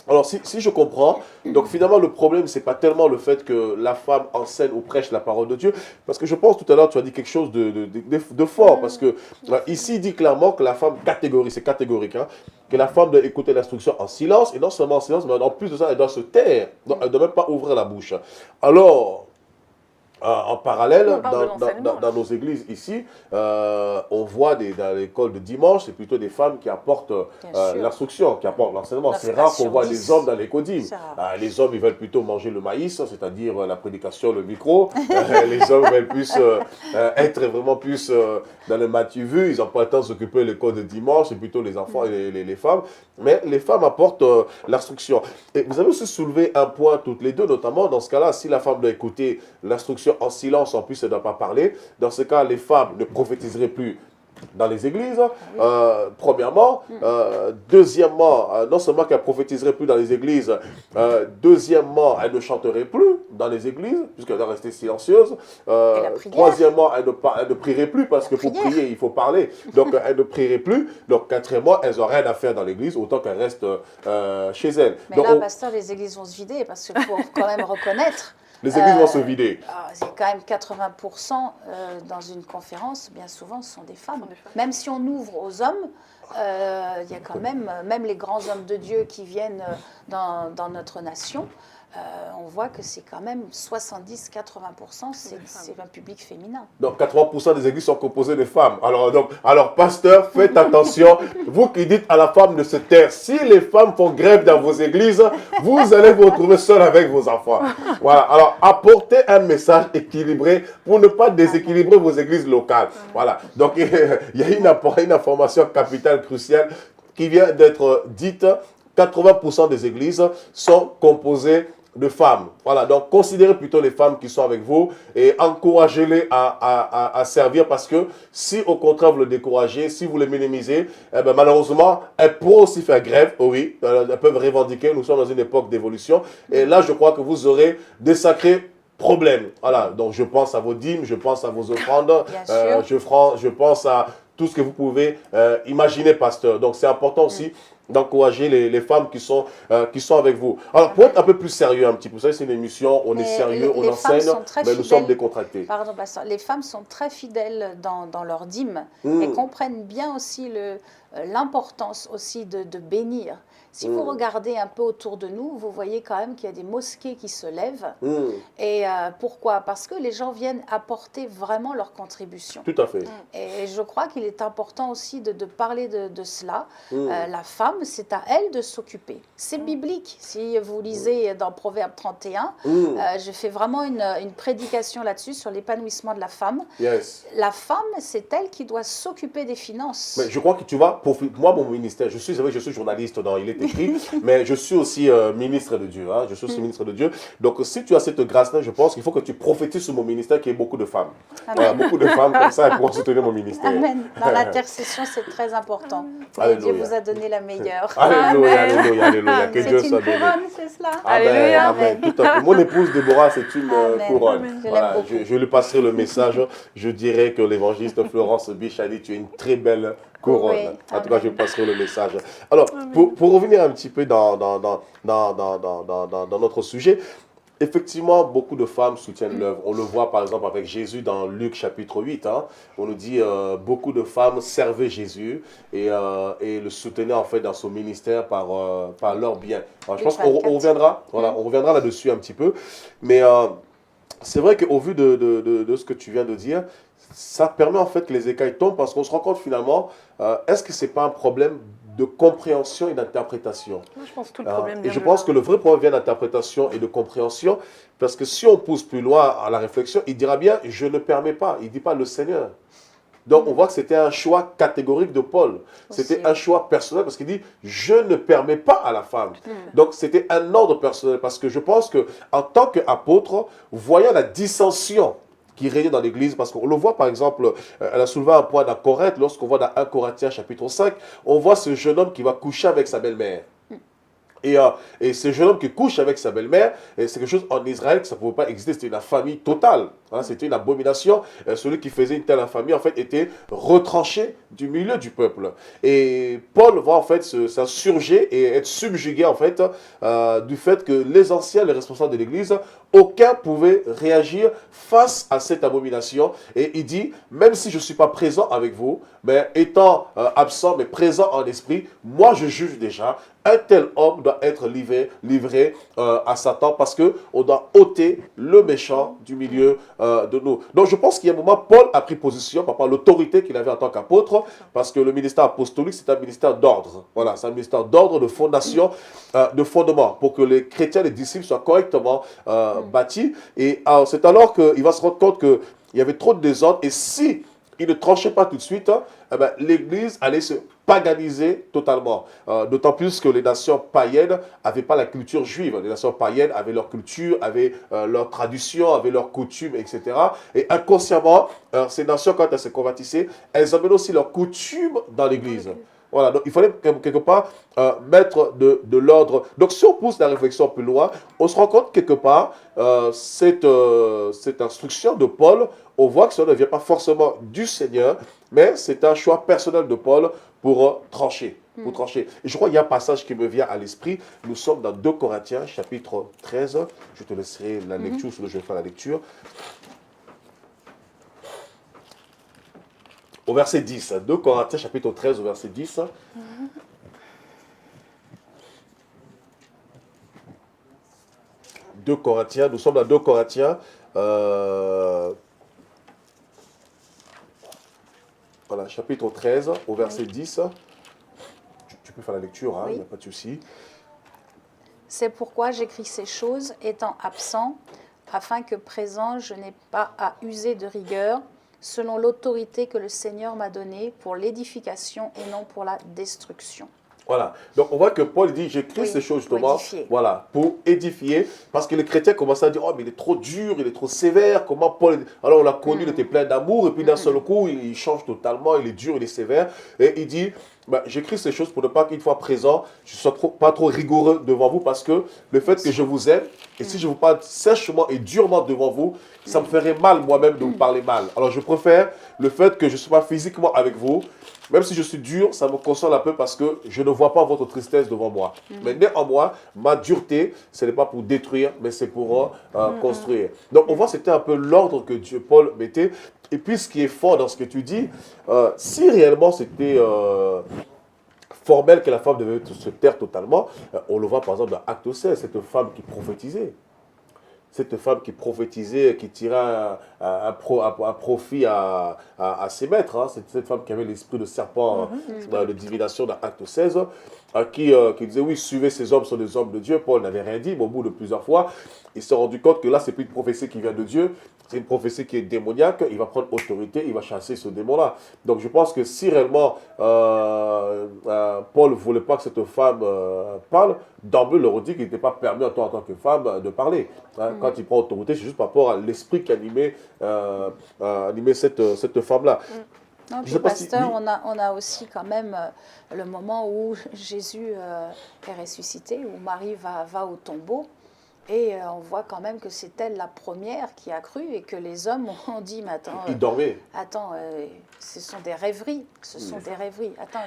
Alors, si je comprends, donc finalement, le problème, c'est pas tellement le fait que la femme enseigne ou prêche la parole de Dieu, parce que je pense tout à l'heure, tu as dit quelque chose de fort, parce que ici, il dit clairement que la femme, c'est catégorique, hein, que la femme doit écouter l'instruction en silence, et non seulement en silence, mais en plus de ça, elle doit se taire, donc elle ne doit même pas ouvrir la bouche. Alors, en parallèle, On parle de l'enseignement, dans nos églises ici, on voit dans l'école de dimanche, c'est plutôt des femmes qui apportent Bien sûr. l'instruction, qui apportent l'enseignement. 9 C'est rare qu'on sur voit 10. des hommes dans les codimes. C'est rare. Les hommes, ils veulent plutôt manger le maïs, c'est-à-dire la prédication, le micro. Les hommes veulent plus être vraiment plus dans le matu vu. Ils n'ont pas le temps de s'occuper de l'école de dimanche, c'est plutôt les enfants et les femmes. Mais les femmes apportent l'instruction. Et vous avez aussi soulevé un point toutes les deux, notamment dans ce cas-là, si la femme doit écouter l'instruction en silence, en plus elle ne doit pas parler, dans ce cas, les femmes ne prophétiseraient plus dans les églises, premièrement. Deuxièmement, non seulement qu'elle prophétiserait plus dans les églises, deuxièmement, elle ne chanterait plus dans les églises, puisqu'elle doit rester silencieuse. la prière. Troisièmement, elle ne prierait plus, parce que pour prière. prier, il faut parler. Donc, elle ne prierait plus. Donc, quatrièmement, elles n'ont rien à faire dans l'église, autant qu'elles restent chez elles. Mais Donc, là, pasteur, les églises vont se vider parce qu'il faut quand même reconnaître. les églises vont se vider. Il y a quand même 80% dans une conférence, bien souvent, ce sont des femmes. Même si on ouvre aux hommes, il y a quand même les grands hommes de Dieu qui viennent dans notre nation, on voit que c'est quand même 70-80%, c'est un public féminin. Donc 80% des églises sont composées de femmes. Alors pasteur, faites attention. Vous qui dites à la femme de se taire, si les femmes font grève dans vos églises, vous allez vous retrouver seul avec vos enfants. Voilà. Alors apportez un message équilibré pour ne pas déséquilibrer vos églises locales. Voilà. Donc il y a une information capitale cruciale qui vient d'être dite. 80% des églises sont composées de femmes. Voilà, donc considérez plutôt les femmes qui sont avec vous et encouragez-les à servir, parce que si au contraire vous le découragez, si vous les minimisez, eh ben, malheureusement, elles pourront aussi faire grève, oui, elles peuvent revendiquer, nous sommes dans une époque d'évolution, et là je crois que vous aurez des sacrés problèmes. Voilà, donc je pense à vos dîmes, je pense à vos offrandes, je pense à tout ce que vous pouvez imaginer, pasteur. Donc c'est important aussi d'encourager les femmes qui sont avec vous. Alors, pour être un peu plus sérieux un petit peu, vous savez, c'est une émission, on est sérieux, on enseigne, mais nous sommes décontractés. Pardon, pasteur, les femmes sont très fidèles dans leur dîme et comprennent bien aussi l'importance aussi de bénir. Si vous regardez un peu autour de nous, vous voyez quand même qu'il y a des mosquées qui se lèvent. Et pourquoi? Parce que les gens viennent apporter vraiment leur contribution. Tout à fait. Et je crois qu'il est important aussi de parler de cela. La femme, c'est à elle de s'occuper. C'est biblique. Si vous lisez dans Proverbe 31, je fais vraiment une prédication là-dessus, sur l'épanouissement de la femme. Yes. La femme, c'est elle qui doit s'occuper des finances. Mais je crois que tu vois, pour moi, mon ministère, je suis journaliste dans Il est écrit, mais je suis aussi ministre de Dieu. Hein, je suis aussi ministre de Dieu. Donc, si tu as cette grâce-là, je pense qu'il faut que tu prophétises sur mon ministère, qu'il y ait beaucoup de femmes. Voilà, beaucoup de femmes comme ça, elles pourront soutenir mon ministère. Amen. Dans l'intercession, c'est très important. Et Dieu vous a donné la meilleure. Alléluia, alléluia, alléluia. Que Dieu C'est soit une béni. couronne, c'est cela. Alléluia. Amen. Tout à fait. Mon épouse Déborah, c'est une couronne. Amen. Je Voilà, l'aime beaucoup. je lui passerai le message. Je dirais que l'évangéliste Florence Bichali, tu es une très belle couronne. Oui, En tout cas, je passerai le message. Alors, pour revenir un petit peu dans notre sujet, effectivement, beaucoup de femmes soutiennent l'œuvre. On le voit par exemple avec Jésus dans Luc chapitre 8. Hein. On nous dit beaucoup de femmes servaient Jésus et le soutenaient en fait dans son ministère par leur bien. Alors, je pense qu'on reviendra, voilà, on reviendra là-dessus un petit peu. Mais c'est vrai qu'au vu de ce que tu viens de dire, ça permet en fait que les écailles tombent, parce qu'on se rend compte finalement, est-ce que ce n'est pas un problème de compréhension et d'interprétation? Moi, je pense que tout le problème Et vient je de pense là. que le vrai problème vient d'interprétation et de compréhension, parce que si on pousse plus loin à la réflexion, il dira bien, je ne permets pas, il ne dit pas le Seigneur. Donc on voit que c'était un choix catégorique de Paul. C'était un choix personnel parce qu'il dit « je ne permets pas à la femme ». Donc c'était un ordre personnel parce que je pense qu'en tant qu'apôtre, voyant la dissension qui régnait dans l'Église, parce qu'on le voit par exemple, elle a soulevé un point dans Corinthe, lorsqu'on voit dans 1 Corinthiens chapitre 5, on voit ce jeune homme qui va coucher avec sa belle-mère. Et ce jeune homme qui couche avec sa belle-mère, c'est quelque chose en Israël que ça ne pouvait pas exister, c'était une famille totale, hein, c'était une abomination. Celui qui faisait une telle infamie, en fait, était retranché du milieu du peuple. Et Paul va en fait s'insurger et être subjugué en fait du fait que les anciens, les responsables de l'Église, aucun pouvait réagir face à cette abomination. Et il dit, même si je ne suis pas présent avec vous, mais étant absent, mais présent en esprit, moi je juge déjà, un tel homme doit être livré à Satan parce qu'on doit ôter le méchant du milieu de nous. Donc je pense qu'il y a un moment, Paul a pris position par rapport à l'autorité qu'il avait en tant qu'apôtre, parce que le ministère apostolique, c'est un ministère d'ordre. Voilà, c'est un ministère d'ordre, de fondation, de fondement, pour que les chrétiens, les disciples soient correctement bâtis. Et c'est alors qu'il va se rendre compte qu'il y avait trop de désordre, et si il ne tranchait pas tout de suite, eh ben, l'Église allait se paganiser totalement. D'autant plus que les nations païennes n'avaient pas la culture juive. Les nations païennes avaient leur culture, avaient leur tradition, avaient leurs coutumes, etc. Et inconsciemment, ces nations, quand elles se convertissaient, elles amenaient aussi leurs coutumes dans l'Église. Voilà, donc il fallait quelque part mettre de l'ordre. Donc si on pousse la réflexion plus loin, on se rend compte quelque part, cette instruction de Paul, on voit que ça ne vient pas forcément du Seigneur, mais c'est un choix personnel de Paul pour trancher. Pour trancher. Et je crois qu'il y a un passage qui me vient à l'esprit. Nous sommes dans 2 Corinthiens, chapitre 13. Je te laisserai la lecture, sinon je vais faire la lecture. Au verset 10, 2 Corinthiens chapitre 13 au verset 10. Corinthiens, nous sommes dans 2 Corinthiens. Voilà, chapitre 13 au verset 10. Tu peux faire la lecture, hein, il n'y a pas de souci. C'est pourquoi j'écris ces choses étant absent, afin que présent je n'ai pas à user de rigueur, selon l'autorité que le Seigneur m'a donnée pour l'édification et non pour la destruction. Voilà, donc on voit que Paul dit, j'écris ces choses justement pour édifier, parce que les chrétiens commencent à dire, oh mais il est trop dur, il est trop sévère, comment Paul, alors on l'a connu, il était plein d'amour, et puis d'un seul coup, il change totalement, il est dur, il est sévère, et il dit, bah, j'écris ces choses pour ne pas qu'une fois présent, je ne sois pas trop rigoureux devant vous, parce que le fait que je vous aime, et si je vous parle sèchement et durement devant vous, ça me ferait mal moi-même de vous parler mal. Alors je préfère le fait que je ne sois pas physiquement avec vous, même si je suis dur, ça me console un peu parce que je ne vois pas votre tristesse devant moi. Mais néanmoins, ma dureté, ce n'est pas pour détruire, mais c'est pour construire. Donc on voit que c'était un peu l'ordre que Paul mettait. Et puis ce qui est fort dans ce que tu dis, si réellement c'était formel que la femme devait se taire totalement, on le voit par exemple dans Acte 16, cette femme qui prophétisait. Cette femme qui prophétisait, qui tirait un profit à ses maîtres. Hein. Cette femme qui avait l'esprit de serpent de divination dans Acte 16, qui disait, oui, suivez ces hommes, sont des hommes de Dieu. Paul n'avait rien dit, mais au bout de plusieurs fois, il s'est rendu compte que là, ce n'est plus une prophétie qui vient de Dieu, c'est une prophétie qui est démoniaque. Il va prendre autorité, il va chasser ce démon-là. Donc je pense que si réellement Paul ne voulait pas que cette femme parle, d'emblée, il leur dit qu'il n'était pas permis en tant que femme de parler. Hein. Quand il prend autorité, c'est juste par rapport à l'esprit qui animait cette femme-là. Non, puis pasteur, on a aussi quand même le moment où Jésus est ressuscité, où Marie va au tombeau. Et on voit quand même que c'est elle la première qui a cru et que les hommes ont dit, mais attends, ils dormaient. Attends, ce sont des rêveries, ce sont des rêveries. Attends,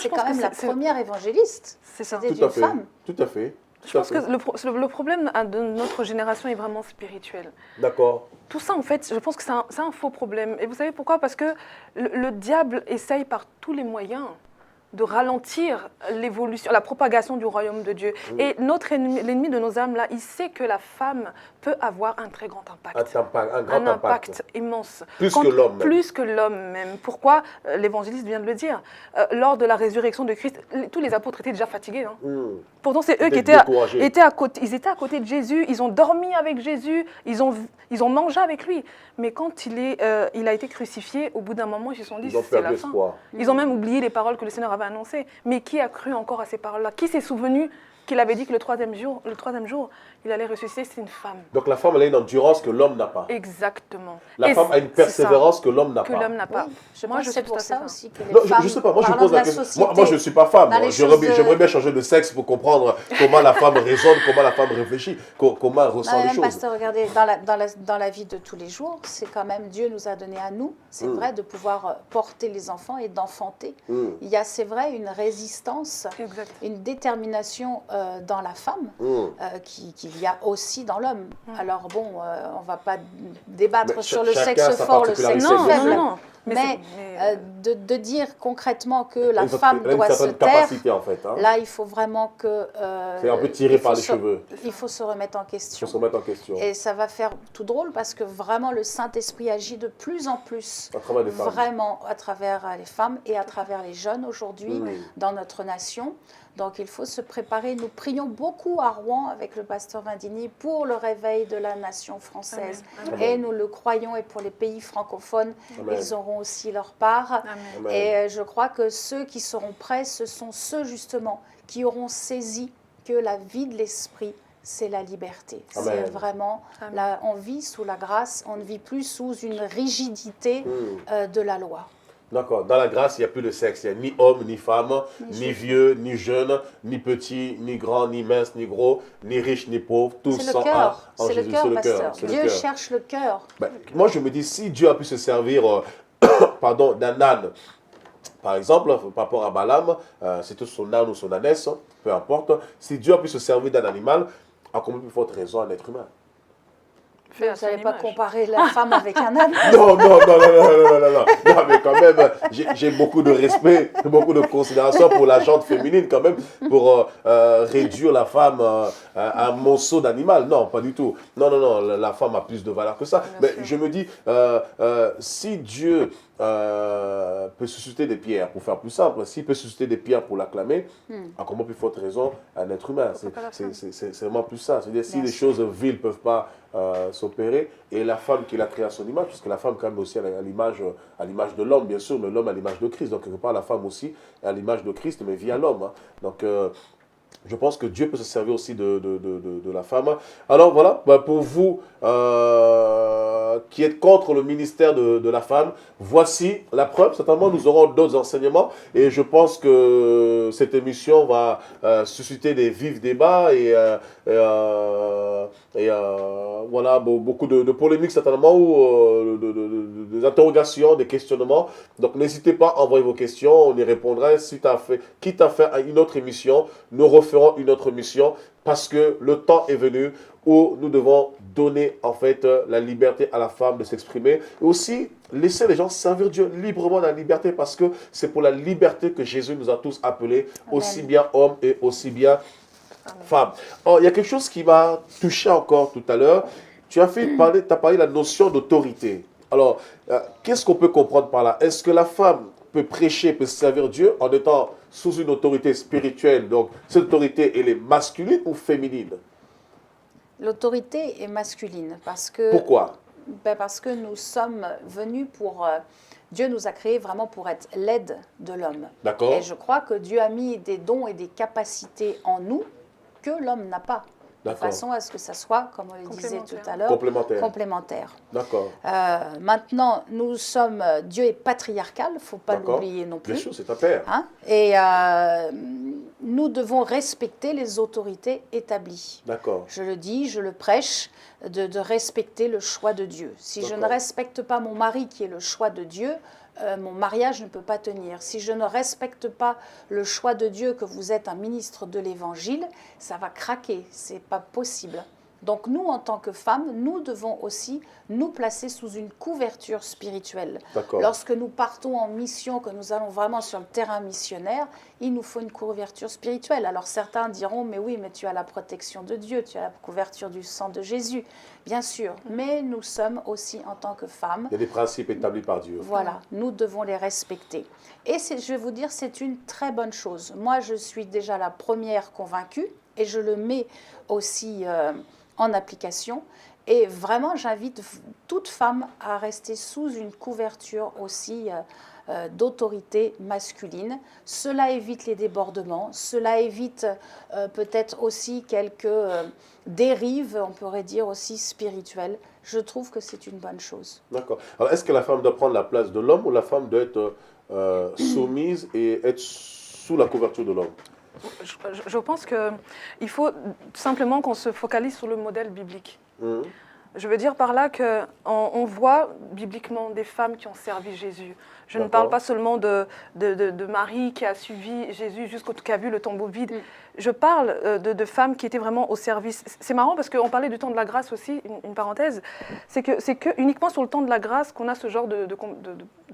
c'est quand même la première évangéliste. C'est ça. C'était une femme. Tout à fait. Je pense que le problème de notre génération est vraiment spirituel. D'accord. Tout ça, en fait, je pense que c'est un faux problème. Et vous savez pourquoi? Parce que le diable essaye par tous les moyens de ralentir l'évolution, la propagation du royaume de Dieu. Et notre ennemi, l'ennemi de nos âmes, là, il sait que la femme peut avoir un très grand impact. Un grand impact. Immense. Plus que l'homme même. Plus que l'homme même. Pourquoi l'évangéliste vient de le dire. Lors de la résurrection de Christ, tous les apôtres étaient déjà fatigués. Hein. Pourtant, c'est eux qui étaient à côté. Ils étaient à côté de Jésus, ils ont dormi avec Jésus, ils ont mangé avec lui. Mais quand il a été crucifié, au bout d'un moment, ils se sont dit, c'est la fin. Ils ont même oublié les paroles que le Seigneur avait annoncées. Mais qui a cru encore à ces paroles-là? Qui s'est souvenu qu'il avait dit que le troisième jour, il allait ressusciter? C'est une femme. Donc la femme, elle a une endurance que l'homme n'a pas. Exactement. La femme a une persévérance que l'homme n'a pas. Que l'homme n'a pas. Oui, je pense que c'est pour ça aussi que les Non, femmes, je sais pas, moi je parlant pose de la la question. société, Moi je ne suis pas femme. dans les J'aimerais bien changer de sexe pour comprendre comment la femme raisonne, comment la femme réfléchit, comment elle ressent les choses. Pasteur, regardez, dans la vie de tous les jours, c'est quand même Dieu nous a donné à nous, c'est vrai, de pouvoir porter les enfants et d'enfanter. Il y a, c'est vrai, une résistance, une détermination dans la femme qu'il y a aussi dans l'homme. Alors bon, on ne va pas débattre sur le sexe fort, le sexe faible. Non. Mais de dire concrètement que la femme doit se taire, en fait, hein. là, il faut vraiment que... c'est un peu tiré par les cheveux. Il faut se remettre en question. Il faut se remettre en question. Et ça va faire tout drôle parce que vraiment, le Saint-Esprit agit de plus en plus. À travers les femmes. Vraiment, à travers les femmes et à travers les jeunes aujourd'hui dans notre nation. Donc, il faut se préparer. Nous prions beaucoup à Rouen avec le pasteur Vindini pour le réveil de la nation française. Amen. Et nous le croyons, et pour les pays francophones, ils auront aussi leur part. Amen. Et je crois que ceux qui seront prêts, ce sont ceux justement qui auront saisi que la vie de l'esprit, c'est la liberté. C'est vraiment, là, on vit sous la grâce, on ne vit plus sous une rigidité de la loi. D'accord. Dans la grâce, il n'y a plus de sexe. Il n'y a ni homme, ni femme, ni vieux, ni jeune, ni petit, ni grand, ni mince, ni gros, ni riche, ni pauvre. Tous sont un en Jésus. C'est le cœur, pasteur. Dieu cherche le cœur. Ben, moi, je me dis, si Dieu a pu se servir d'un âne, par exemple, par rapport à Balaam, c'était son âne ou son ânesse, peu importe. Si Dieu a pu se servir d'un animal, à combien plus forte raison un être humain? Vous n'allez pas comparer la femme avec un âne? Non, mais quand même, j'ai beaucoup de respect, beaucoup de considération pour la gente féminine quand même, pour réduire la femme à un monceau d'animal. Non, pas du tout. Non, la femme a plus de valeur que ça. Mais je me dis, si Dieu peut susciter des pierres, pour faire plus simple, s'il peut susciter des pierres pour l'acclamer, à comment plus forte raison un être humain? C'est vraiment plus ça. C'est-à-dire, si les choses viles ne peuvent pas s'opérer, et la femme qu'il a créée à son image, puisque la femme quand même aussi à l'image de l'homme, bien sûr, mais l'homme à l'image de Christ. Donc quelque part, la femme aussi à l'image de Christ, mais via l'homme. Hein. Donc je pense que Dieu peut se servir aussi de la femme. Alors voilà, pour vous qui êtes contre le ministère de la femme, voici la preuve. Certainement, nous aurons d'autres enseignements et je pense que cette émission va susciter des vifs débats et voilà, beaucoup de polémiques certainement ou des interrogations, des questionnements. Donc n'hésitez pas à envoyer vos questions, on y répondra. Quitte à faire une autre émission, nous referons une autre mission parce que le temps est venu où nous devons donner en fait la liberté à la femme de s'exprimer et aussi laisser les gens servir Dieu librement dans la liberté parce que c'est pour la liberté que Jésus nous a tous appelés, aussi bien hommes et aussi bien femmes. Oh, il y a quelque chose qui m'a touché encore tout à l'heure. Tu as parlé de la notion d'autorité. Alors, qu'est-ce qu'on peut comprendre par là? Est-ce que la femme peut prêcher, peut servir Dieu en étant sous une autorité spirituelle? Donc, cette autorité, elle est masculine ou féminine? L'autorité est masculine parce que... Pourquoi? Parce que nous sommes venus pour... Dieu nous a créés vraiment pour être l'aide de l'homme. D'accord. Et je crois que Dieu a mis des dons et des capacités en nous que l'homme n'a pas. De façon à ce que ça soit, comme on le disait tout à l'heure, complémentaire. D'accord. Maintenant, nous sommes... Dieu est patriarcal, il ne faut pas l'oublier non plus. Bien sûr, c'est un père. Hein? Et nous devons respecter les autorités établies. D'accord. Je le dis, je le prêche, de respecter le choix de Dieu. Si je ne respecte pas mon mari qui est le choix de Dieu, mon mariage ne peut pas tenir. Si je ne respecte pas le choix de Dieu, que vous êtes un ministre de l'Évangile, ça va craquer. Ce n'est pas possible. Donc nous, en tant que femmes, nous devons aussi nous placer sous une couverture spirituelle. Lorsque nous partons en mission, que nous allons vraiment sur le terrain missionnaire, il nous faut une couverture spirituelle. Alors certains diront, mais oui, mais tu as la protection de Dieu, tu as la couverture du sang de Jésus. Bien sûr, mais nous sommes aussi en tant que femmes. Il y a des principes établis par Dieu. Voilà, nous devons les respecter. Et je vais vous dire, c'est une très bonne chose. Moi, je suis déjà la première convaincue et je le mets aussi en application. Et vraiment, j'invite toute femme à rester sous une couverture aussi d'autorité masculine. Cela évite les débordements, cela évite peut-être aussi quelques dérives, on pourrait dire aussi spirituelles. Je trouve que c'est une bonne chose. D'accord. Alors, est-ce que la femme doit prendre la place de l'homme ou la femme doit être soumise et être sous la couverture de l'homme? Je pense qu'il faut simplement qu'on se focalise sur le modèle biblique. Je veux dire par là qu'on voit bibliquement des femmes qui ont servi Jésus. Je ne parle pas seulement de Marie qui a suivi Jésus qui a vu le tombeau vide. Je parle de femmes qui étaient vraiment au service. C'est marrant parce qu'on parlait du temps de la grâce aussi, une parenthèse. C'est que uniquement sur le temps de la grâce qu'on a ce genre de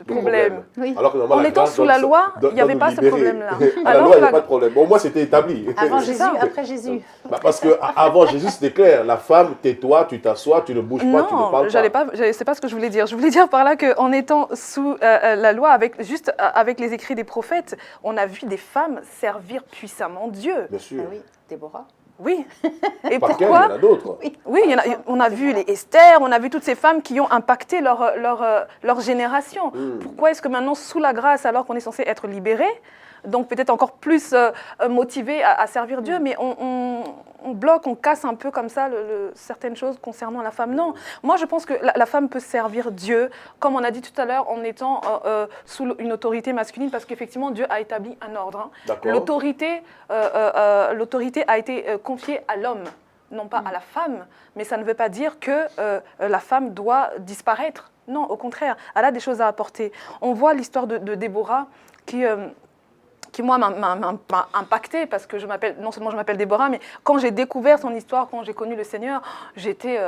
problème. Oui. Alors que en étant sous la loi, il n'y avait pas ce problème-là. La loi, il n'y a pas de problème. Au moins, c'était établi. Avant Jésus, après Jésus. Parce qu'avant Jésus, c'était clair. La femme, tais-toi, tu t'assois, tu ne bouges pas, tu ne parles pas. C'est pas ce que je voulais dire. Je voulais dire par là qu'en étant sous la loi, avec les écrits des prophètes, on a vu des femmes servir puissamment Dieu. Bien sûr. Ah oui, Déborah. Oui. Et Par pourquoi? il y en a d'autres. Oui, on a vu les Esther, on a vu toutes ces femmes qui ont impacté leur génération. Pourquoi est-ce que maintenant, sous la grâce, alors qu'on est censé être libéré, donc peut-être encore plus motivé à servir Dieu, mais on bloque, on casse un peu comme ça certaines choses concernant la femme. Non, moi je pense que la femme peut servir Dieu, comme on a dit tout à l'heure, en étant sous une autorité masculine, parce qu'effectivement Dieu a établi un ordre. L'autorité a été confiée à l'homme, non pas à la femme, mais ça ne veut pas dire que la femme doit disparaître. Non, au contraire, elle a des choses à apporter. On voit l'histoire de Déborah qui moi m'a impactée parce que non seulement je m'appelle Déborah, mais quand j'ai découvert son histoire, quand j'ai connu le Seigneur, j'étais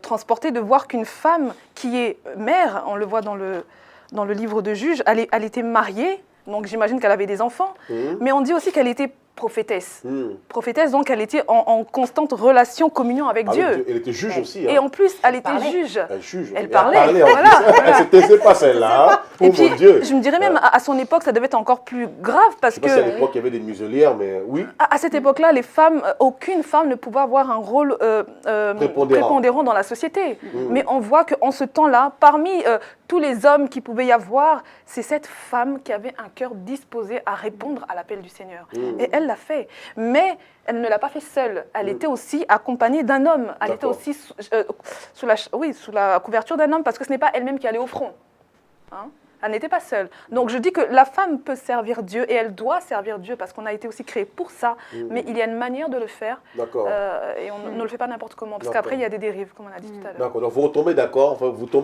transportée de voir qu'une femme qui est mère, on le voit dans le livre de Juges, elle était mariée, donc j'imagine qu'elle avait des enfants, mais on dit aussi qu'elle était prophétesse. Prophétesse, donc elle était en constante relation, communion avec Dieu. Elle était juge aussi. Hein. Et en plus, elle était juge. Elle parlait. Voilà. Elle ne se taisait pas celle-là. Hein. Et puis, mon Dieu. Je me dirais même, à son époque, ça devait être encore plus grave parce que... Je sais pas si à l'époque, il y avait des muselières, mais oui. À cette époque-là, aucune femme ne pouvait avoir un rôle prépondérant dans la société. Mais on voit qu'en ce temps-là, parmi tous les hommes qui pouvaient y avoir, c'est cette femme qui avait un cœur disposé à répondre à l'appel du Seigneur. Et elle l'a fait. Mais elle ne l'a pas fait seule. Elle était aussi accompagnée d'un homme. Elle était aussi sous la couverture d'un homme parce que ce n'est pas elle-même qui allait au front. Hein? Elle n'était pas seule. Donc je dis que la femme peut servir Dieu et elle doit servir Dieu parce qu'on a été aussi créé pour ça. Mais il y a une manière de le faire et on ne le fait pas n'importe comment parce qu'après il y a des dérives comme on a dit tout à l'heure. D'accord. Donc vous tombez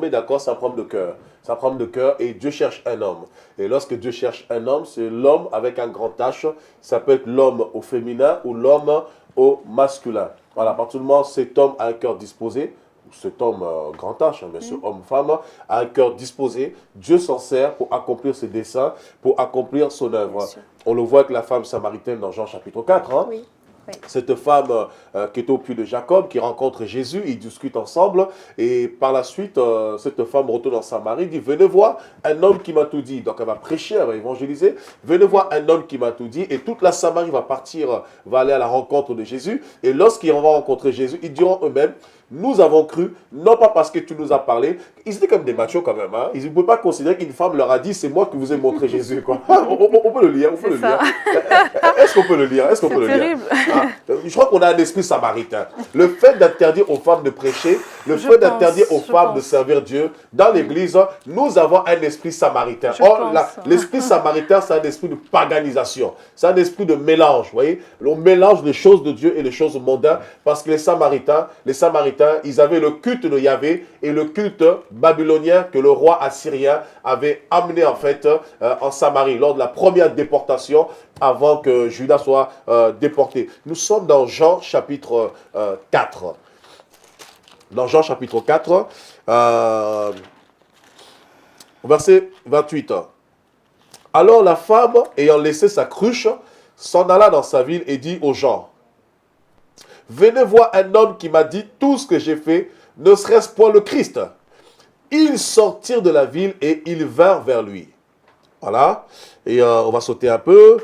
d'accord, c'est un problème de cœur. C'est un problème de cœur et Dieu cherche un homme. Et lorsque Dieu cherche un homme, c'est l'homme avec un grand H. Ça peut être l'homme au féminin ou l'homme au masculin. Voilà, à partir du moment où cet homme a un cœur disposé, cet homme grand H, bien sûr, homme-femme, a un cœur disposé. Dieu s'en sert pour accomplir ses desseins, pour accomplir son œuvre. On le voit avec la femme samaritaine dans Jean chapitre 4. Hein. Oui. Cette femme qui est au puits de Jacob, qui rencontre Jésus, ils discutent ensemble. Et par la suite, cette femme retourne en Samarie, dit « Venez voir un homme qui m'a tout dit ». Donc elle va prêcher, elle va évangéliser. « Venez voir un homme qui m'a tout dit ». Et toute la Samarie va partir, va aller à la rencontre de Jésus. Et lorsqu'ils vont rencontrer Jésus, ils diront eux-mêmes « Nous avons cru, non pas parce que tu nous as parlé. » Ils étaient comme des machos quand même. Hein. Ils ne pouvaient pas considérer qu'une femme leur a dit « C'est moi qui vous ai montré Jésus. » On peut le lire, on peut le lire. Est-ce qu'on peut le lire? C'est terrible. Ah, je crois qu'on a un esprit samaritain. Le fait d'interdire aux femmes de prêcher, le fait d'interdire aux femmes de servir Dieu, dans l'église, nous avons un esprit samaritain. Or, l'esprit samaritain, c'est un esprit de paganisation. C'est un esprit de mélange. Vous voyez, on mélange les choses de Dieu et les choses mondaines parce que les Samaritains, ils avaient le culte de Yahvé et le culte babylonien que le roi assyrien avait amené en fait en Samarie lors de la première déportation avant que Judas soit déporté. Nous sommes dans Jean chapitre 4. dans Jean chapitre 4, verset 28. Alors la femme, ayant laissé sa cruche, s'en alla dans sa ville et dit aux gens, venez voir un homme qui m'a dit tout ce que j'ai fait, ne serait-ce point le Christ? Ils sortirent de la ville et ils vinrent vers lui. Voilà. Et on va sauter un peu.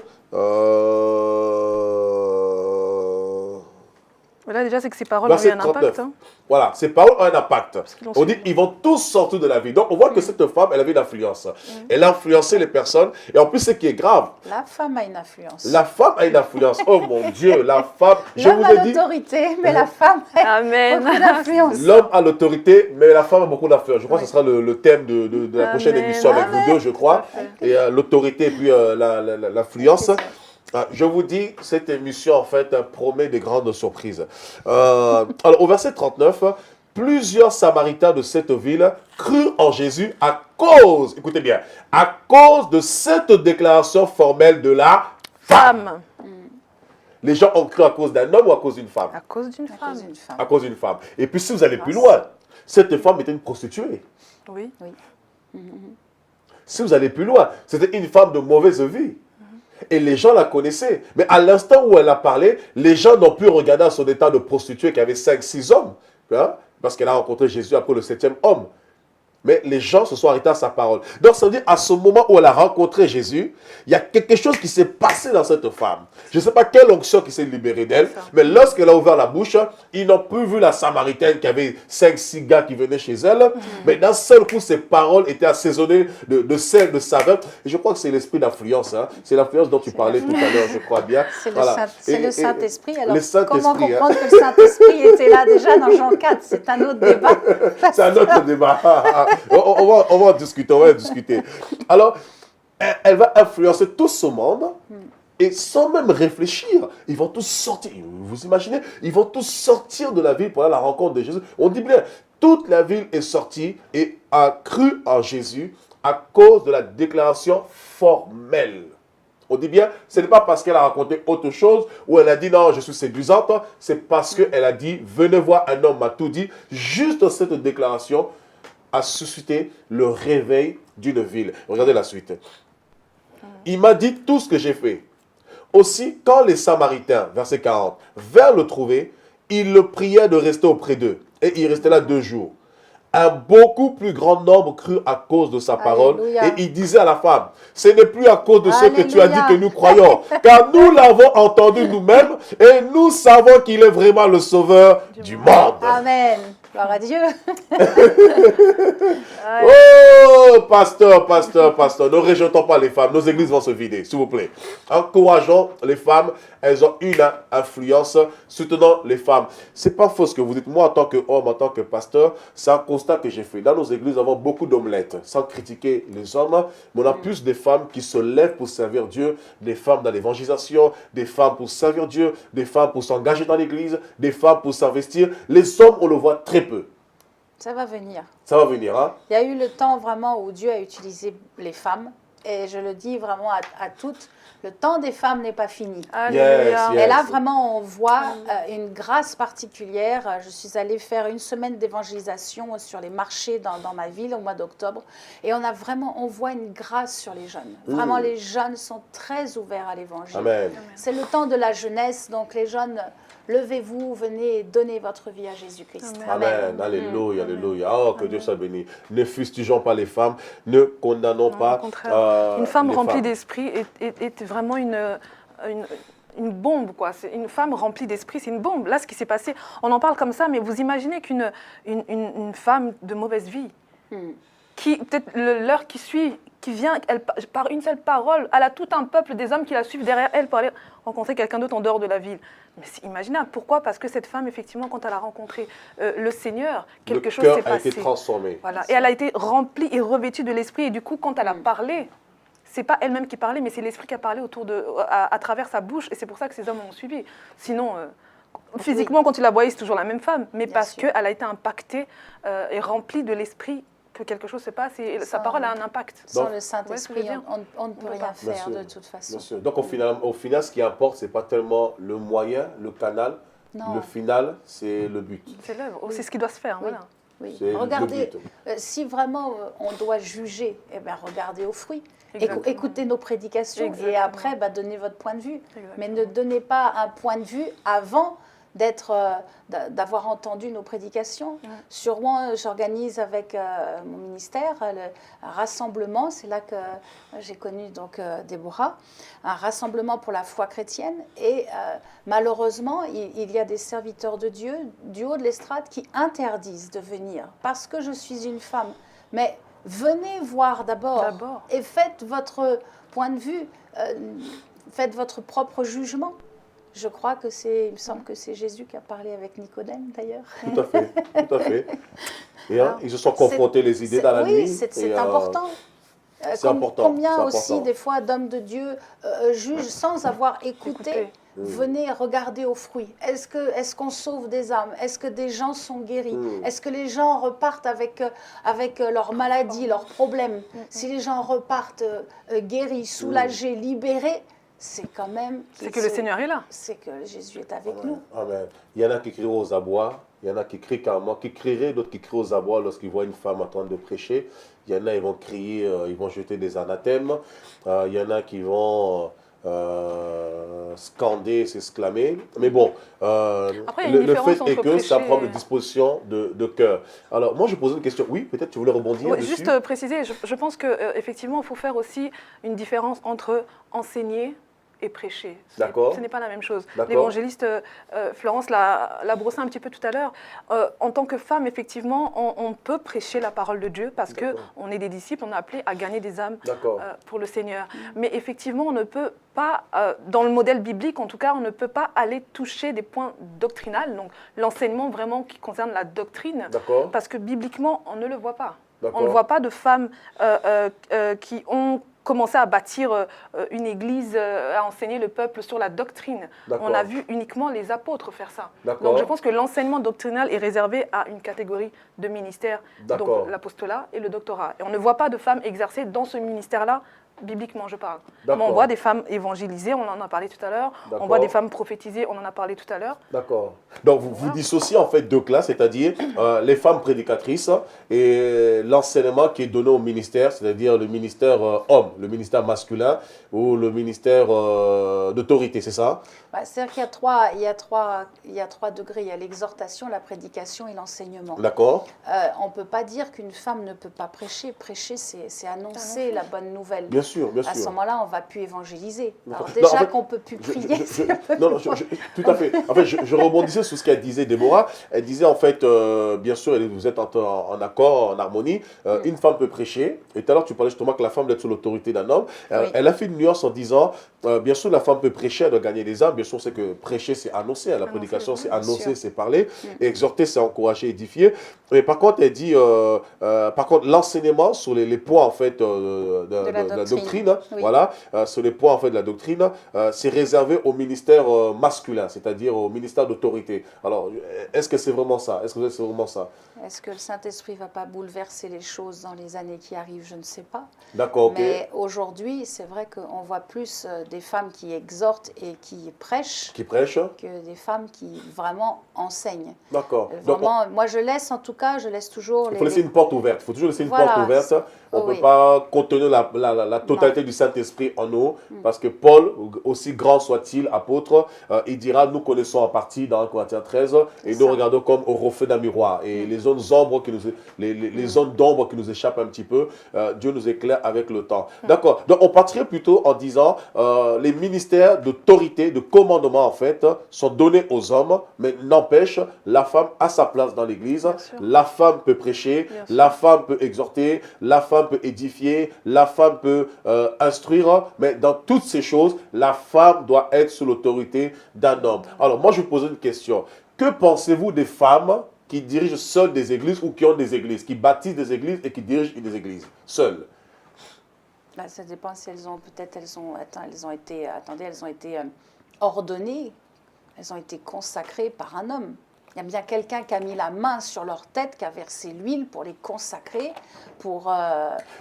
Là, déjà, c'est que ces paroles ont eu un impact. Hein. Voilà, ces paroles ont un impact. On dit, suivi. ils vont tous sortir de la vie. Donc, on voit que cette femme, elle avait une influence. Elle a influencé les personnes. Et en plus, ce qui est grave. La femme a une influence. La femme a une influence. Oh mon Dieu, la femme. L'homme a l'autorité, mais la femme a beaucoup d'influence. L'homme a l'autorité, mais la femme a beaucoup d'influence. Je crois que ce sera le thème de la prochaine émission avec vous deux, je crois. Et l'autorité et puis l'influence. Je vous dis, cette émission, en fait, promet des grandes surprises. Alors, au verset 39, plusieurs Samaritains de cette ville crurent en Jésus à cause, écoutez bien, à cause de cette déclaration formelle de la femme. Les gens ont cru à cause d'un homme ou à cause d'une femme? À cause d'une femme. À cause d'une femme. Et puis, si vous allez plus loin, cette femme était une prostituée. Oui. Si vous allez plus loin, c'était une femme de mauvaise vie. Et les gens la connaissaient. Mais à l'instant où elle a parlé, les gens n'ont pu regarder à son état de prostituée qui avait 5-6 hommes. Hein, parce qu'elle a rencontré Jésus après le 7e homme. Mais les gens se sont arrêtés à sa parole. Donc ça veut dire, à ce moment où elle a rencontré Jésus, il y a quelque chose qui s'est passé dans cette femme. Je ne sais pas quelle onction qui s'est libérée d'elle, mais lorsqu'elle a ouvert la bouche, ils n'ont plus vu la Samaritaine qui avait 5-6 gars qui venaient chez elle. Mais d'un seul coup, ses paroles étaient assaisonnées de sel, de saveur. Et je crois que c'est l'esprit d'influence. Hein. C'est l'influence dont tu parlais tout à l'heure, je crois bien. C'est voilà. le Saint-Esprit. Alors, comment Saint-Esprit, comprendre que le Saint-Esprit était là déjà dans Jean 4? C'est un autre débat. C'est un autre débat. On va en discuter, on va en discuter. Alors, elle va influencer tout ce monde et sans même réfléchir, ils vont tous sortir. Vous imaginez? Ils vont tous sortir de la ville pour aller à la rencontre de Jésus. On dit bien, toute la ville est sortie et a cru en Jésus à cause de la déclaration formelle. On dit bien, ce n'est pas parce qu'elle a raconté autre chose ou elle a dit non, je suis séduisante, c'est parce qu'elle a dit, venez voir, un homme m'a tout dit. Juste cette déclaration a suscité le réveil d'une ville. Regardez la suite. Il m'a dit tout ce que j'ai fait. Aussi, quand les Samaritains, verset 40, vinrent le trouver, ils le priaient de rester auprès d'eux. Et il restait là 2 jours. Un beaucoup plus grand nombre crut à cause de sa parole. Alléluia. Et il disait à la femme, ce n'est plus à cause de ce que tu as dit Alléluia. que nous croyons, car nous l'avons entendu nous-mêmes et nous savons qu'il est vraiment le sauveur du monde. Amen. Gloire à Dieu. Oh, pasteur, ne rejetons pas les femmes. Nos églises vont se vider, s'il vous plaît. Encourageons les femmes. Elles ont une influence. Soutenons les femmes. C'est pas faux ce que vous dites. Moi, en tant qu'homme, en tant que pasteur, c'est un constat que j'ai fait. Dans nos églises, nous avons beaucoup d'omelettes. Sans critiquer les hommes, mais on a plus de femmes qui se lèvent pour servir Dieu. Des femmes dans l'évangélisation, des femmes pour servir Dieu, des femmes pour s'engager dans l'église, des femmes pour s'investir. Les hommes, on le voit très peu. Ça va venir. Ça va venir, hein? Il y a eu le temps vraiment où Dieu a utilisé les femmes. Et je le dis vraiment à toutes, le temps des femmes n'est pas fini. Alléluia. Et là, vraiment, on voit une grâce particulière. Je suis allée faire une semaine d'évangélisation sur les marchés dans ma ville au mois d'octobre. Et on voit une grâce sur les jeunes. Vraiment, les jeunes sont très ouverts à l'évangile. Amen. C'est le temps de la jeunesse. Donc, les jeunes, levez-vous, venez et donnez votre vie à Jésus-Christ. Amen. Alléluia, alléluia. Oh, que Dieu soit béni. Ne fustigeons pas les femmes, ne condamnons pas. Au contraire. Une femme les remplie femmes. d'esprit est vraiment une bombe, quoi. C'est une femme remplie d'esprit, c'est une bombe. Là, ce qui s'est passé, on en parle comme ça, mais vous imaginez qu'une une femme de mauvaise vie, qui peut-être l'heure qui suit, qui vient, par une seule parole, elle a tout un peuple des hommes qui la suivent derrière elle pour aller rencontrer quelqu'un d'autre en dehors de la ville. Mais c'est imaginable. Pourquoi? Parce que cette femme, effectivement, quand elle a rencontré le Seigneur, quelque chose s'est passé. Le cœur a été transformé. Voilà. Et elle a été remplie et revêtue de l'esprit. Et du coup, quand elle a parlé, c'est pas elle-même qui parlait, mais c'est l'esprit qui a parlé à travers sa bouche. Et c'est pour ça que ces hommes l'ont suivi. Sinon, physiquement, quand tu la voyais, c'est toujours la même femme. Mais Bien parce sûr. qu'elle a été impactée et remplie de l'esprit, que quelque chose se passe et sa parole a un impact. Sans Donc, le Saint-Esprit, ouais, on ne peut peut rien pas. faire Bien sûr, de toute façon. Bien sûr. Donc au final, ce qui importe, ce n'est pas tellement le moyen, le canal, Non. Le final, c'est le but. C'est l'œuvre, Oui. c'est ce qui doit se faire. Oui. Voilà. Oui. C'est Regardez, le but. si vraiment on doit juger, eh ben, regardez aux fruits. Exactement. Écoutez nos prédications et Exactement. après, donnez votre point de vue. Mais ne Exactement. donnez pas un point de vue avant d'avoir entendu nos prédications. Ouais. Sûrement, j'organise avec mon ministère un rassemblement, c'est là que j'ai connu donc Déborah, un rassemblement pour la foi chrétienne. Et malheureusement, il y a des serviteurs de Dieu du haut de l'estrade qui interdisent de venir parce que je suis une femme. Mais venez voir d'abord et faites votre point de vue, faites votre propre jugement. Je crois que il me semble que c'est Jésus qui a parlé avec Nicodème d'ailleurs. Tout à fait, tout à fait. Et ils se sont confrontés les idées dans la nuit. Oui, c'est important. C'est important. Combien c'est aussi important. des fois d'hommes de Dieu jugent sans avoir écouté. Venez regarder aux fruits. Est-ce qu'on sauve des âmes? Est-ce que des gens sont guéris? Est-ce que les gens repartent avec leurs maladies, leurs problèmes? Si les gens repartent guéris, soulagés, libérés, c'est quand même... C'est que le Seigneur est là. C'est que Jésus est avec nous. Amen. Il y en a qui crient aux abois, il y en a qui crient carrément, qui crieraient, d'autres qui crient aux abois lorsqu'ils voient une femme en train de prêcher. Il y en a, ils vont crier, ils vont jeter des anathèmes. Il y en a qui vont scander, s'exclamer. Mais bon, Après, il y a une le fait différence est entre que ça prêcher- prend des dispositions de cœur. Alors, moi, je posais une question. Oui, peut-être tu voulais rebondir Ouais, dessus. juste préciser, je pense qu'effectivement, il faut faire aussi une différence entre enseigner et prêcher. D'accord. Ce n'est pas la même chose. D'accord. L'évangéliste Florence l'a brossé un petit peu tout à l'heure. En tant que femme, effectivement, on peut prêcher la parole de Dieu parce qu'on est des disciples, on est appelés à gagner des âmes pour le Seigneur. Mais effectivement, on ne peut pas, dans le modèle biblique en tout cas, on ne peut pas aller toucher des points doctrinaux, donc l'enseignement vraiment qui concerne la doctrine, D'accord. parce que bibliquement, on ne le voit pas. D'accord. On ne voit pas de femmes qui ont commencé à bâtir une église, à enseigner le peuple sur la doctrine. D'accord. On a vu uniquement les apôtres faire ça. D'accord. Donc je pense que l'enseignement doctrinal est réservé à une catégorie de ministères, D'accord. donc l'apostolat et le doctorat. Et on ne voit pas de femmes exercer dans ce ministère-là, bibliquement je parle. Mais D'accord. on voit des femmes évangéliser, on en a parlé tout à l'heure. D'accord. On voit des femmes prophétiser, on en a parlé tout à l'heure. D'accord. Donc, vous dissociez en fait deux classes, c'est-à-dire les femmes prédicatrices et l'enseignement qui est donné au ministère, c'est-à-dire le ministère homme, le ministère masculin ou le ministère d'autorité, c'est ça? C'est-à-dire qu'il y a trois degrés. Il y a l'exhortation, la prédication et l'enseignement. D'accord. On ne peut pas dire qu'une femme ne peut pas prêcher. Prêcher, c'est annoncer la bonne nouvelle. Bien sûr, bien sûr. À ce moment-là, on ne va plus évangéliser. Alors Non, déjà en fait, qu'on ne peut plus prier. Tout à fait. En fait, je rebondissais sur ce qu'elle disait, Déborah. Elle disait en fait, bien sûr, vous êtes en accord, en harmonie. Une femme peut prêcher. Et tout à l'heure, tu parlais justement que la femme doit être sous l'autorité d'un homme. Oui. Elle a fait une nuance en disant, bien sûr, la femme peut prêcher, elle doit gagner des âmes. Bien sûr, c'est que prêcher, c'est annoncer. La prédication, c'est annoncer, c'est parler. Et exhorter, c'est encourager, édifier. Mais par contre, elle dit, par contre, l'enseignement sur les points en fait de la doctrine, oui. voilà, sur les points en fait de la doctrine, c'est réservé au ministère masculin, c'est-à-dire au ministère d'autorité. Alors, est-ce que c'est vraiment ça? Est-ce que c'est vraiment ça? Est-ce que le Saint-Esprit ne va pas bouleverser les choses dans les années qui arrivent? Je ne sais pas. D'accord, ok. Mais aujourd'hui, c'est vrai qu'on voit plus des femmes qui exhortent et qui prêchent Qui prêche? que des femmes qui vraiment enseignent. D'accord. Donc, Vraiment, moi je laisse en tout cas, je laisse toujours il faut laisser une porte ouverte. Il faut toujours laisser une Voilà. porte ouverte. On ne Oui. peut pas contenir la totalité du Saint-Esprit en nous. Parce que Paul, aussi grand soit-il, apôtre, il dira, nous connaissons en partie dans 1 Corinthiens 13, et C'est nous ça. regardons comme au reflet d'un miroir. Et les zones d'ombre qui nous échappent un petit peu, Dieu nous éclaire avec le temps. D'accord. Donc on partirait plutôt en disant, les ministères d'autorité, de commandement en fait, sont donnés aux hommes, mais n'empêche, la femme a sa place dans l'église. Bien sûr. La femme peut prêcher, Bien sûr. la femme peut exhorter, la femme peut édifier, la femme peut instruire, mais dans toutes ces choses, la femme doit être sous l'autorité d'un homme. Alors moi, je vais poser une question. Que pensez-vous des femmes qui dirigent seules des églises ou qui ont des églises, qui bâtissent des églises et qui dirigent des églises, seules? Ça dépend si elles ont été ordonnées, elles ont été consacrées par un homme. Il y a bien quelqu'un qui a mis la main sur leur tête, qui a versé l'huile pour les consacrer, Oui,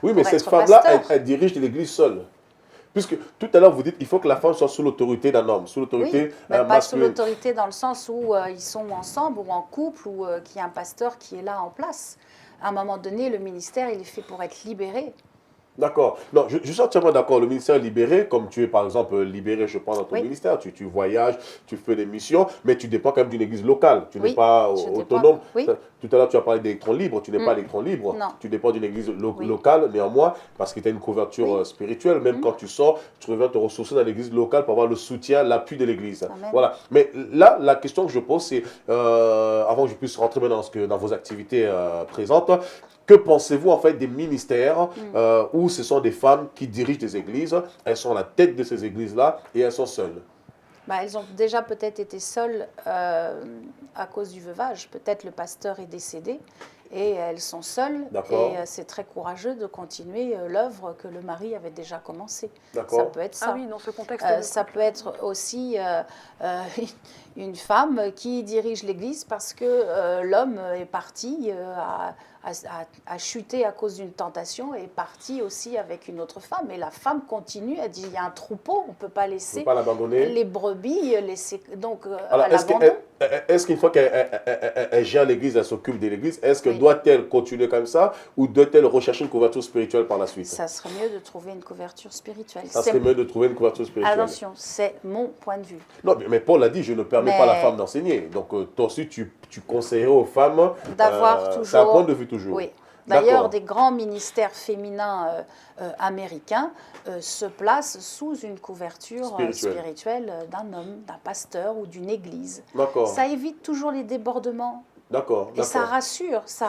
mais pour cette être femme-là, pasteur. elle dirige l'église seule. Puisque tout à l'heure, vous dites qu'il faut que la femme soit sous l'autorité d'un homme, sous Oui, l'autorité mais pas sous masculine. l'autorité dans le sens où ils sont ensemble ou en couple ou qu'il y a un pasteur qui est là en place. À un moment donné, le ministère, il est fait pour être libéré. D'accord. Non, je suis entièrement d'accord. Le ministère est libéré, comme tu es par exemple libéré, je pense, dans ton Oui. ministère. Tu voyages, tu fais des missions, mais tu dépends quand même d'une église locale. Tu n'es Oui, pas je dépends. autonome. Oui. Tout à l'heure, tu as parlé d'électron libre. Tu n'es pas Mm. électron libre. Non. Tu dépends d'une église Oui. locale, néanmoins, parce que tu as une couverture Oui. spirituelle. Même quand tu sors, tu reviens te ressourcer dans l'église locale pour avoir le soutien, l'appui de l'église. Amen. Voilà. Mais là, la question que je pose, c'est, avant que je puisse rentrer maintenant dans vos activités présentes, que pensez-vous en fait des ministères où ce sont des femmes qui dirigent des églises, elles sont à la tête de ces églises-là et elles sont seules? Bah, elles ont déjà peut-être été seules à cause du veuvage. Peut-être le pasteur est décédé et elles sont seules. D'accord. Et c'est très courageux de continuer l'œuvre que le mari avait déjà commencée. D'accord. Ça peut être ça. Ah oui, dans ce contexte. Ça peut être aussi une femme qui dirige l'Église parce que l'homme est parti, a chuté à cause d'une tentation et est parti aussi avec une autre femme. Et la femme continue, elle dit, il y a un troupeau, on ne peut pas On ne laisser peut pas l'abandonner. les brebis, laisser, donc Alors, à l'abandon. est-ce qu'une fois qu'elle gère l'église, elle s'occupe de l'église, est-ce que Oui. doit-elle continuer comme ça ou doit-elle rechercher une couverture spirituelle par la suite? Ça serait mieux de trouver une couverture spirituelle. Ça C'est- serait mieux de trouver une couverture spirituelle. Attention, c'est mon point de vue. Non, mais Paul a dit, je ne permets pas à la Mais- femme d'enseigner. Donc, toi aussi, tu conseillerais aux femmes D'avoir c'est un toujours- point de vue toujours. Oui. D'accord. D'ailleurs, des grands ministères féminins américains se placent sous une couverture spirituelle d'un homme, d'un pasteur ou d'une église. D'accord. Ça évite toujours les débordements. D'accord. Et ça D'accord.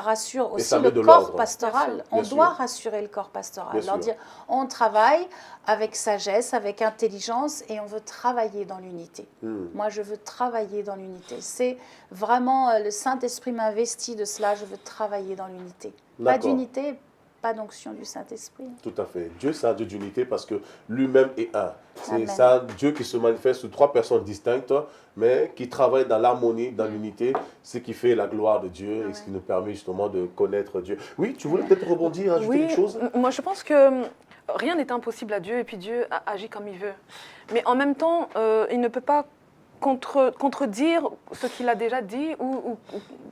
rassure aussi ça met le de corps l'ordre. pastoral. Bien On sûr. doit rassurer le corps pastoral. Bien Leur sûr. dire, on travaille avec sagesse, avec intelligence et on veut travailler dans l'unité. Moi, je veux travailler dans l'unité. C'est vraiment le Saint-Esprit m'investit de cela. Je veux travailler dans l'unité. Pas D'accord. d'unité, pas d'onction du Saint-Esprit. Tout à fait. Dieu, c'est un Dieu d'unité parce que lui-même est un. Amen. C'est un Dieu qui se manifeste sous trois personnes distinctes, mais qui travaille dans l'harmonie, dans l'unité, ce qui fait la gloire de Dieu et ce qui nous permet justement de connaître Dieu. Oui, tu voulais peut-être rebondir, ajouter Oui, quelque chose? moi je pense que rien n'est impossible à Dieu et puis Dieu agit comme il veut. Mais en même temps, il ne peut pas contredire ce qu'il a déjà dit ou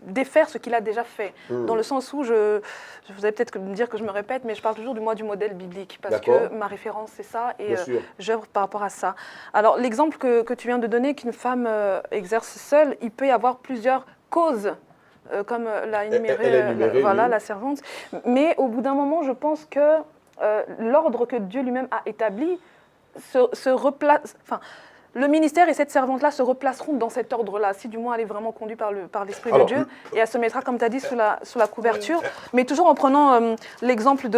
défaire ce qu'il a déjà fait. Dans le sens où, vous allez peut-être me dire que je me répète, mais je parle toujours du modèle biblique parce D'accord. que ma référence c'est ça et Bien sûr. j'œuvre par rapport à ça. Alors l'exemple que tu viens de donner, qu'une femme exerce seule, il peut y avoir plusieurs causes. Comme l'a énuméré, Elle a énuméré, voilà, oui. la servante. Mais au bout d'un moment, je pense que l'ordre que Dieu lui-même a établi se replace. Enfin, le ministère et cette servante-là se replaceront dans cet ordre-là, si du moins elle est vraiment conduite par l'Esprit de Alors, Dieu. Et elle se mettra, comme tu as dit, sous la couverture. Mais toujours en prenant l'exemple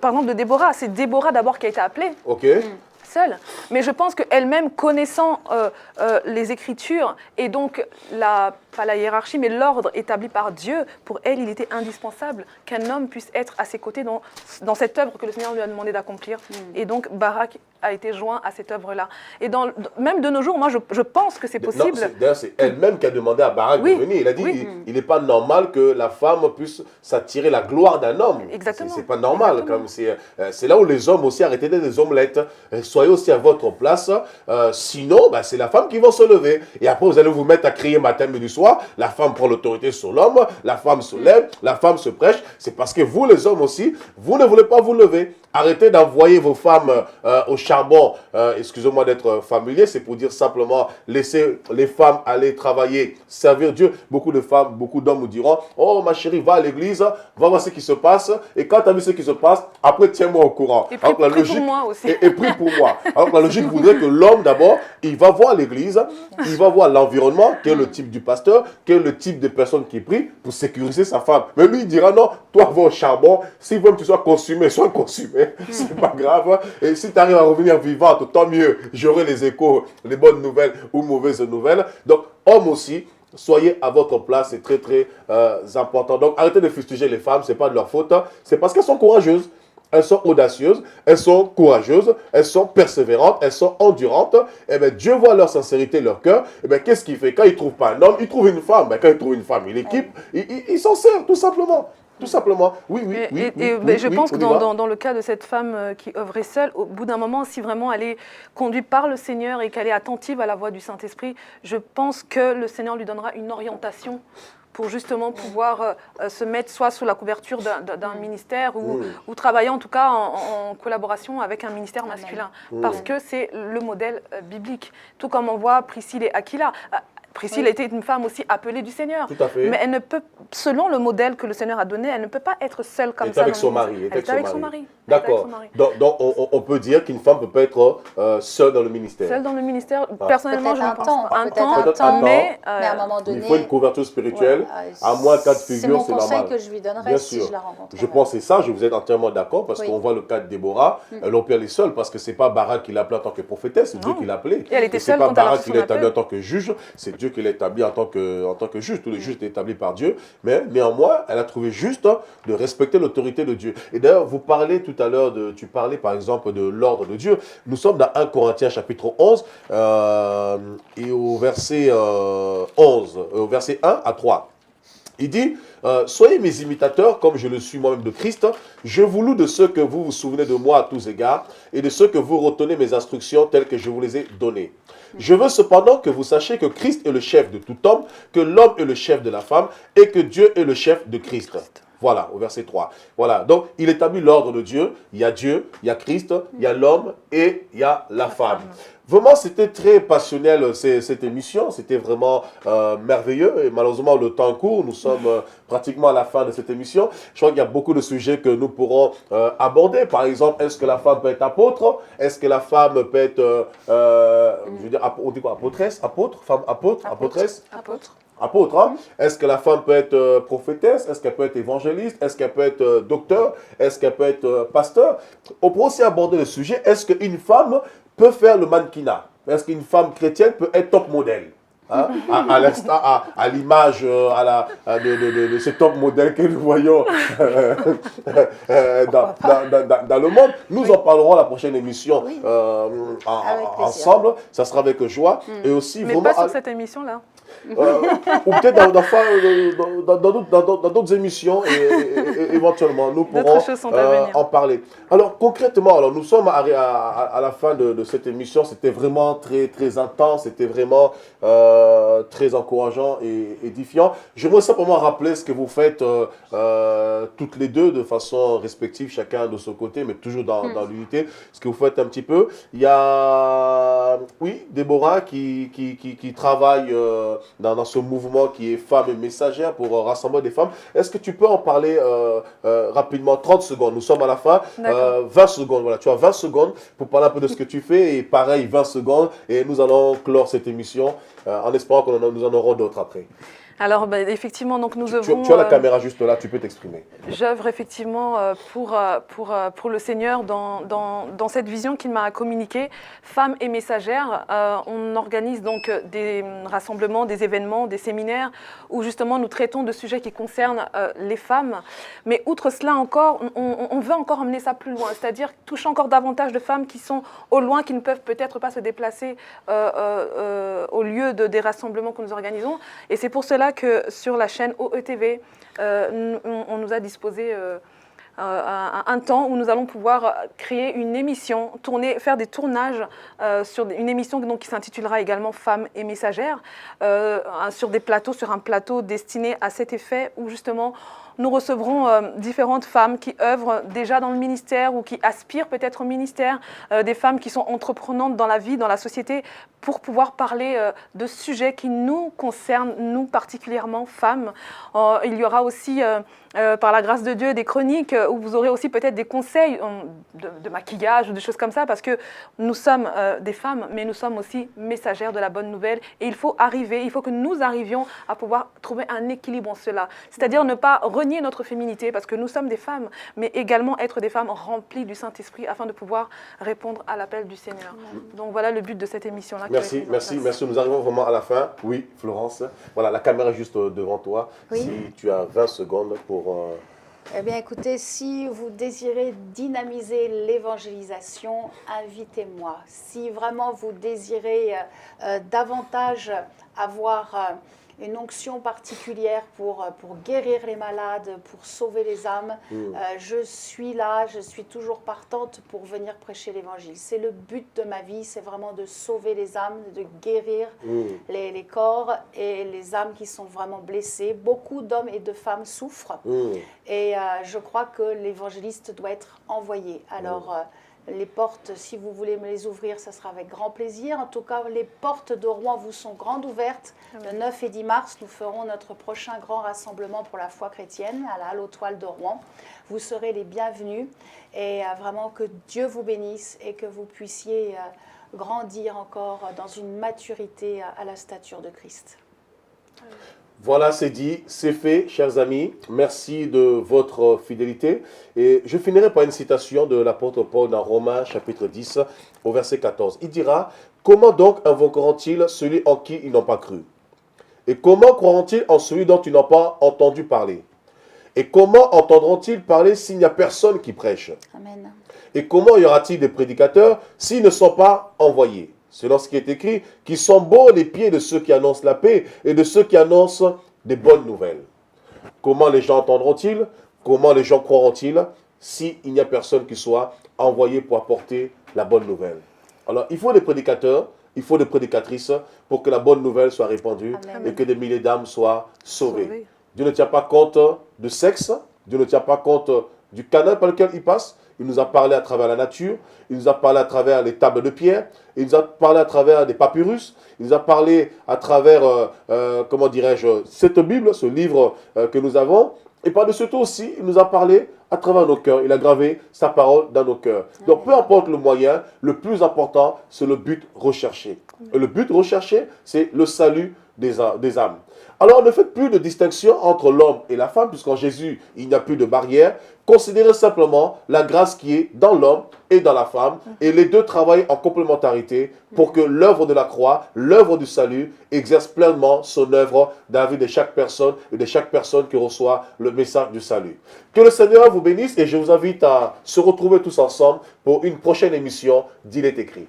par exemple, de Déborah. C'est Déborah d'abord qui a été appelée. Ok. Seule. Mais je pense qu'elle-même, connaissant les Écritures et donc, pas la hiérarchie, mais l'ordre établi par Dieu, pour elle, il était indispensable qu'un homme puisse être à ses côtés dans cette œuvre que le Seigneur lui a demandé d'accomplir. Et donc, Barak a été joint à cette œuvre-là. Et même de nos jours, moi, je pense que c'est possible. D'ailleurs, c'est elle-même qui a demandé à Barak Oui, de venir. Il a dit, oui. il n'est pas normal que la femme puisse s'attirer la gloire d'un homme. Exactement. C'est pas normal. Exactement. C'est là où les hommes aussi arrêtez d'être des omelettes. Soyez aussi à votre place. Sinon, c'est la femme qui va se lever. Et après, vous allez vous mettre à crier matin, midi, soir. La femme prend l'autorité sur l'homme. La femme se lève. La femme se prêche. C'est parce que vous, les hommes aussi, vous ne voulez pas vous lever. Arrêtez d'envoyer vos femmes au charbon. Excusez-moi d'être familier. C'est pour dire simplement laisser les femmes aller travailler, servir Dieu. Beaucoup de femmes, beaucoup d'hommes vous diront, oh ma chérie, va à l'église, va voir ce qui se passe. Et quand tu as vu ce qui se passe, après tiens-moi au courant. Et prie pour moi aussi. Et prie pour moi. Alors que la logique voudrait que l'homme d'abord, il va voir l'église, il va voir l'environnement, quel est le type du pasteur, quel est le type de personne qui prie pour sécuriser sa femme. Mais lui, il dira non, toi va au charbon, s'il veut que tu sois consumé, sois consumé. C'est pas grave. Et si tu arrives à revenir vivante, tant mieux. J'aurai les échos, les bonnes nouvelles ou mauvaises nouvelles. Donc, homme aussi, soyez à votre place, c'est très très important. Donc, arrêtez de fustiger les femmes, c'est pas de leur faute. C'est parce qu'elles sont courageuses. Elles sont audacieuses, elles sont courageuses, elles sont persévérantes, elles sont endurantes. Et bien, Dieu voit leur sincérité, leur cœur. Et bien, qu'est-ce qu'il fait? Quand il ne trouve pas un homme, il trouve une femme. Ben, quand il trouve une femme, il équipe, il s'en sert, tout simplement. Tout simplement. Oui, oui, oui. Je pense que dans le cas de cette femme qui œuvrait seule, au bout d'un moment, si vraiment elle est conduite par le Seigneur et qu'elle est attentive à la voix du Saint-Esprit, je pense que le Seigneur lui donnera une orientation pour justement pouvoir se mettre soit sous la couverture d'un ministère ou travailler en tout cas en collaboration avec un ministère masculin. Parce que c'est le modèle biblique. Tout comme on voit Priscille et Aquila. Priscille était une femme aussi appelée du Seigneur. Tout à fait. Mais elle ne peut, selon le modèle que le Seigneur a donné, elle ne peut pas être seule comme ça. Elle est avec son mari. D'accord. Donc on peut dire qu'une femme ne peut pas être seule dans le ministère. Seule dans le ministère, personnellement, je ne pense pas. Un temps, mais à un moment donné... Il faut une couverture spirituelle. À moins cas de figure, c'est normal. C'est mon conseil que je lui donnerais si je la rencontrais. Je pense que c'est ça, je vous êtes entièrement d'accord, parce qu'on voit le cas de Déborah, elle aurait pu aller seule, parce que ce n'est pas Barak qui l'a appelée en tant que prophétesse, c'est Dieu qui l'a appelée. Et elle était seule quand elle a reçu Barak qui l'a établie en tant que juge, c'est Dieu qui l'a établie en tant que juge. Tous les juges étaient établis par Dieu, mais néanmoins, elle a trouvé juste de respecter l'autorité de Dieu. Et d'ailleurs, vous parlez tout à l'heure, tu parlais par exemple de l'ordre de Dieu. Nous sommes dans 1 Corinthiens chapitre 11, et au verset 11, au verset 1 à 3. Il dit, soyez mes imitateurs comme je le suis moi-même de Christ. Je vous loue de ce que vous vous souvenez de moi à tous égards et de ce que vous retenez mes instructions telles que je vous les ai données. Je veux cependant que vous sachiez que Christ est le chef de tout homme, que l'homme est le chef de la femme et que Dieu est le chef de Christ. Voilà, au verset 3. Voilà, donc il établit l'ordre de Dieu. Il y a Dieu, il y a Christ, il y a l'homme et il y a la femme. Vraiment, c'était très passionnel cette émission. C'était vraiment merveilleux. Et malheureusement, le temps court. Nous sommes pratiquement à la fin de cette émission. Je crois qu'il y a beaucoup de sujets que nous pourrons aborder. Par exemple, est-ce que la femme peut être apôtre? Est-ce que la femme peut être, je veux dire, on dit quoi, apôtresse? Apôtre? Femme apôtre? Apôtresse? Apôtre, hein? Est-ce que la femme peut être prophétesse? Est-ce qu'elle peut être évangéliste? Est-ce qu'elle peut être docteur? Est-ce qu'elle peut être pasteur? On peut aussi aborder le sujet, est-ce qu'une femme peut faire le mannequinat? Est-ce qu'une femme chrétienne peut être top modèle? Hein? À l'image de ce top modèle que nous voyons dans le monde. Nous en parlerons à la prochaine émission ensemble. Ça sera avec joie. Et aussi, mais pas sur cette émission-là. Ou peut-être dans d'autres émissions et éventuellement nous pourrons en parler. Alors concrètement, nous sommes à la fin de cette émission. C'était vraiment très, très intense, c'était vraiment très encourageant et édifiant. J'aimerais simplement rappeler ce que vous faites toutes les deux de façon respective, chacun de son côté, mais toujours dans l'unité. Ce que vous faites un petit peu. Il y a, Déborah qui travaille dans ce mouvement qui est Femmes et Messagères pour rassembler des femmes. Est-ce que tu peux en parler rapidement, 30 secondes, nous sommes à la fin, 20 secondes, voilà, tu as 20 secondes pour parler un peu de ce que tu fais et pareil, 20 secondes et nous allons clore cette émission en espérant que nous en aurons d'autres après. Alors, effectivement, donc nous œuvrons... Tu as la caméra juste là, tu peux t'exprimer. J'œuvre effectivement pour le Seigneur dans cette vision qu'il m'a communiquée, Femmes et Messagères. On organise donc des rassemblements, des événements, des séminaires où justement nous traitons de sujets qui concernent les femmes. Mais outre cela encore, on veut encore emmener ça plus loin, c'est-à-dire toucher encore davantage de femmes qui sont au loin, qui ne peuvent peut-être pas se déplacer au lieu des rassemblements que nous organisons. Et c'est pour cela que sur la chaîne OETV, on nous a disposé un temps où nous allons pouvoir créer une émission, faire des tournages sur une émission donc, qui s'intitulera également Femmes et Messagères, sur un plateau destiné à cet effet où justement nous recevrons différentes femmes qui œuvrent déjà dans le ministère ou qui aspirent peut-être au ministère, des femmes qui sont entreprenantes dans la vie, dans la société, pour pouvoir parler de sujets qui nous concernent, nous particulièrement femmes. Il y aura aussi, par la grâce de Dieu, des chroniques où vous aurez aussi peut-être des conseils de maquillage ou des choses comme ça, parce que nous sommes des femmes, mais nous sommes aussi messagères de la bonne nouvelle. Et il faut que nous arrivions à pouvoir trouver un équilibre en cela. C'est-à-dire ne pas renier notre féminité, parce que nous sommes des femmes, mais également être des femmes remplies du Saint-Esprit afin de pouvoir répondre à l'appel du Seigneur. Donc voilà le but de cette émission-là. Merci. Nous arrivons vraiment à la fin. Oui, Florence. Voilà, la caméra est juste devant toi. Oui. Si tu as 20 secondes pour... Eh bien, écoutez, si vous désirez dynamiser l'évangélisation, invitez-moi. Si vraiment vous désirez davantage avoir une onction particulière pour guérir les malades, pour sauver les âmes, je suis là, je suis toujours partante pour venir prêcher l'Évangile. C'est le but de ma vie, c'est vraiment de sauver les âmes, de guérir les corps et les âmes qui sont vraiment blessées. Beaucoup d'hommes et de femmes souffrent et je crois que l'évangéliste doit être envoyé. Alors, les portes, si vous voulez me les ouvrir, ça sera avec grand plaisir. En tout cas, les portes de Rouen vous sont grandes ouvertes. Le 9 et 10 mars, nous ferons notre prochain grand rassemblement pour la foi chrétienne à la Halle aux Toiles de Rouen. Vous serez les bienvenus et vraiment que Dieu vous bénisse et que vous puissiez grandir encore dans une maturité à la stature de Christ. Voilà, c'est dit, c'est fait, chers amis. Merci de votre fidélité. Et je finirai par une citation de l'apôtre Paul dans Romains chapitre 10 au verset 14. Il dira, « Comment donc invoqueront-ils celui en qui ils n'ont pas cru? Et comment croiront-ils en celui dont ils n'ont pas entendu parler? Et comment entendront-ils parler s'il n'y a personne qui prêche? Amen. Et comment y aura-t-il des prédicateurs s'ils ne sont pas envoyés? Selon ce qui est écrit, qui sont beaux les pieds de ceux qui annoncent la paix et de ceux qui annoncent des bonnes nouvelles. » Comment les gens entendront-ils? Comment les gens croiront-ils s'il n'y a personne qui soit envoyé pour apporter la bonne nouvelle? Alors, il faut des prédicateurs, il faut des prédicatrices pour que la bonne nouvelle soit répandue. Amen. Et que des milliers d'âmes soient sauvées. Dieu ne tient pas compte de sexe, Dieu ne tient pas compte du canal par lequel il passe. Il nous a parlé à travers la nature, il nous a parlé à travers les tables de pierre, il nous a parlé à travers des papyrus, il nous a parlé à travers, comment dirais-je, cette Bible, ce livre que nous avons. Et par-dessus tout aussi, il nous a parlé à travers nos cœurs. Il a gravé sa parole dans nos cœurs. Donc peu importe le moyen, le plus important, c'est le but recherché. Et le but recherché, c'est le salut des âmes. Alors ne faites plus de distinction entre l'homme et la femme, puisqu'en Jésus, il n'y a plus de barrière. Considérez simplement la grâce qui est dans l'homme et dans la femme, et les deux travaillent en complémentarité pour que l'œuvre de la croix, l'œuvre du salut, exerce pleinement son œuvre dans la vie de chaque personne et de chaque personne qui reçoit le message du salut. Que le Seigneur vous bénisse et je vous invite à se retrouver tous ensemble pour une prochaine émission d'Il est écrit.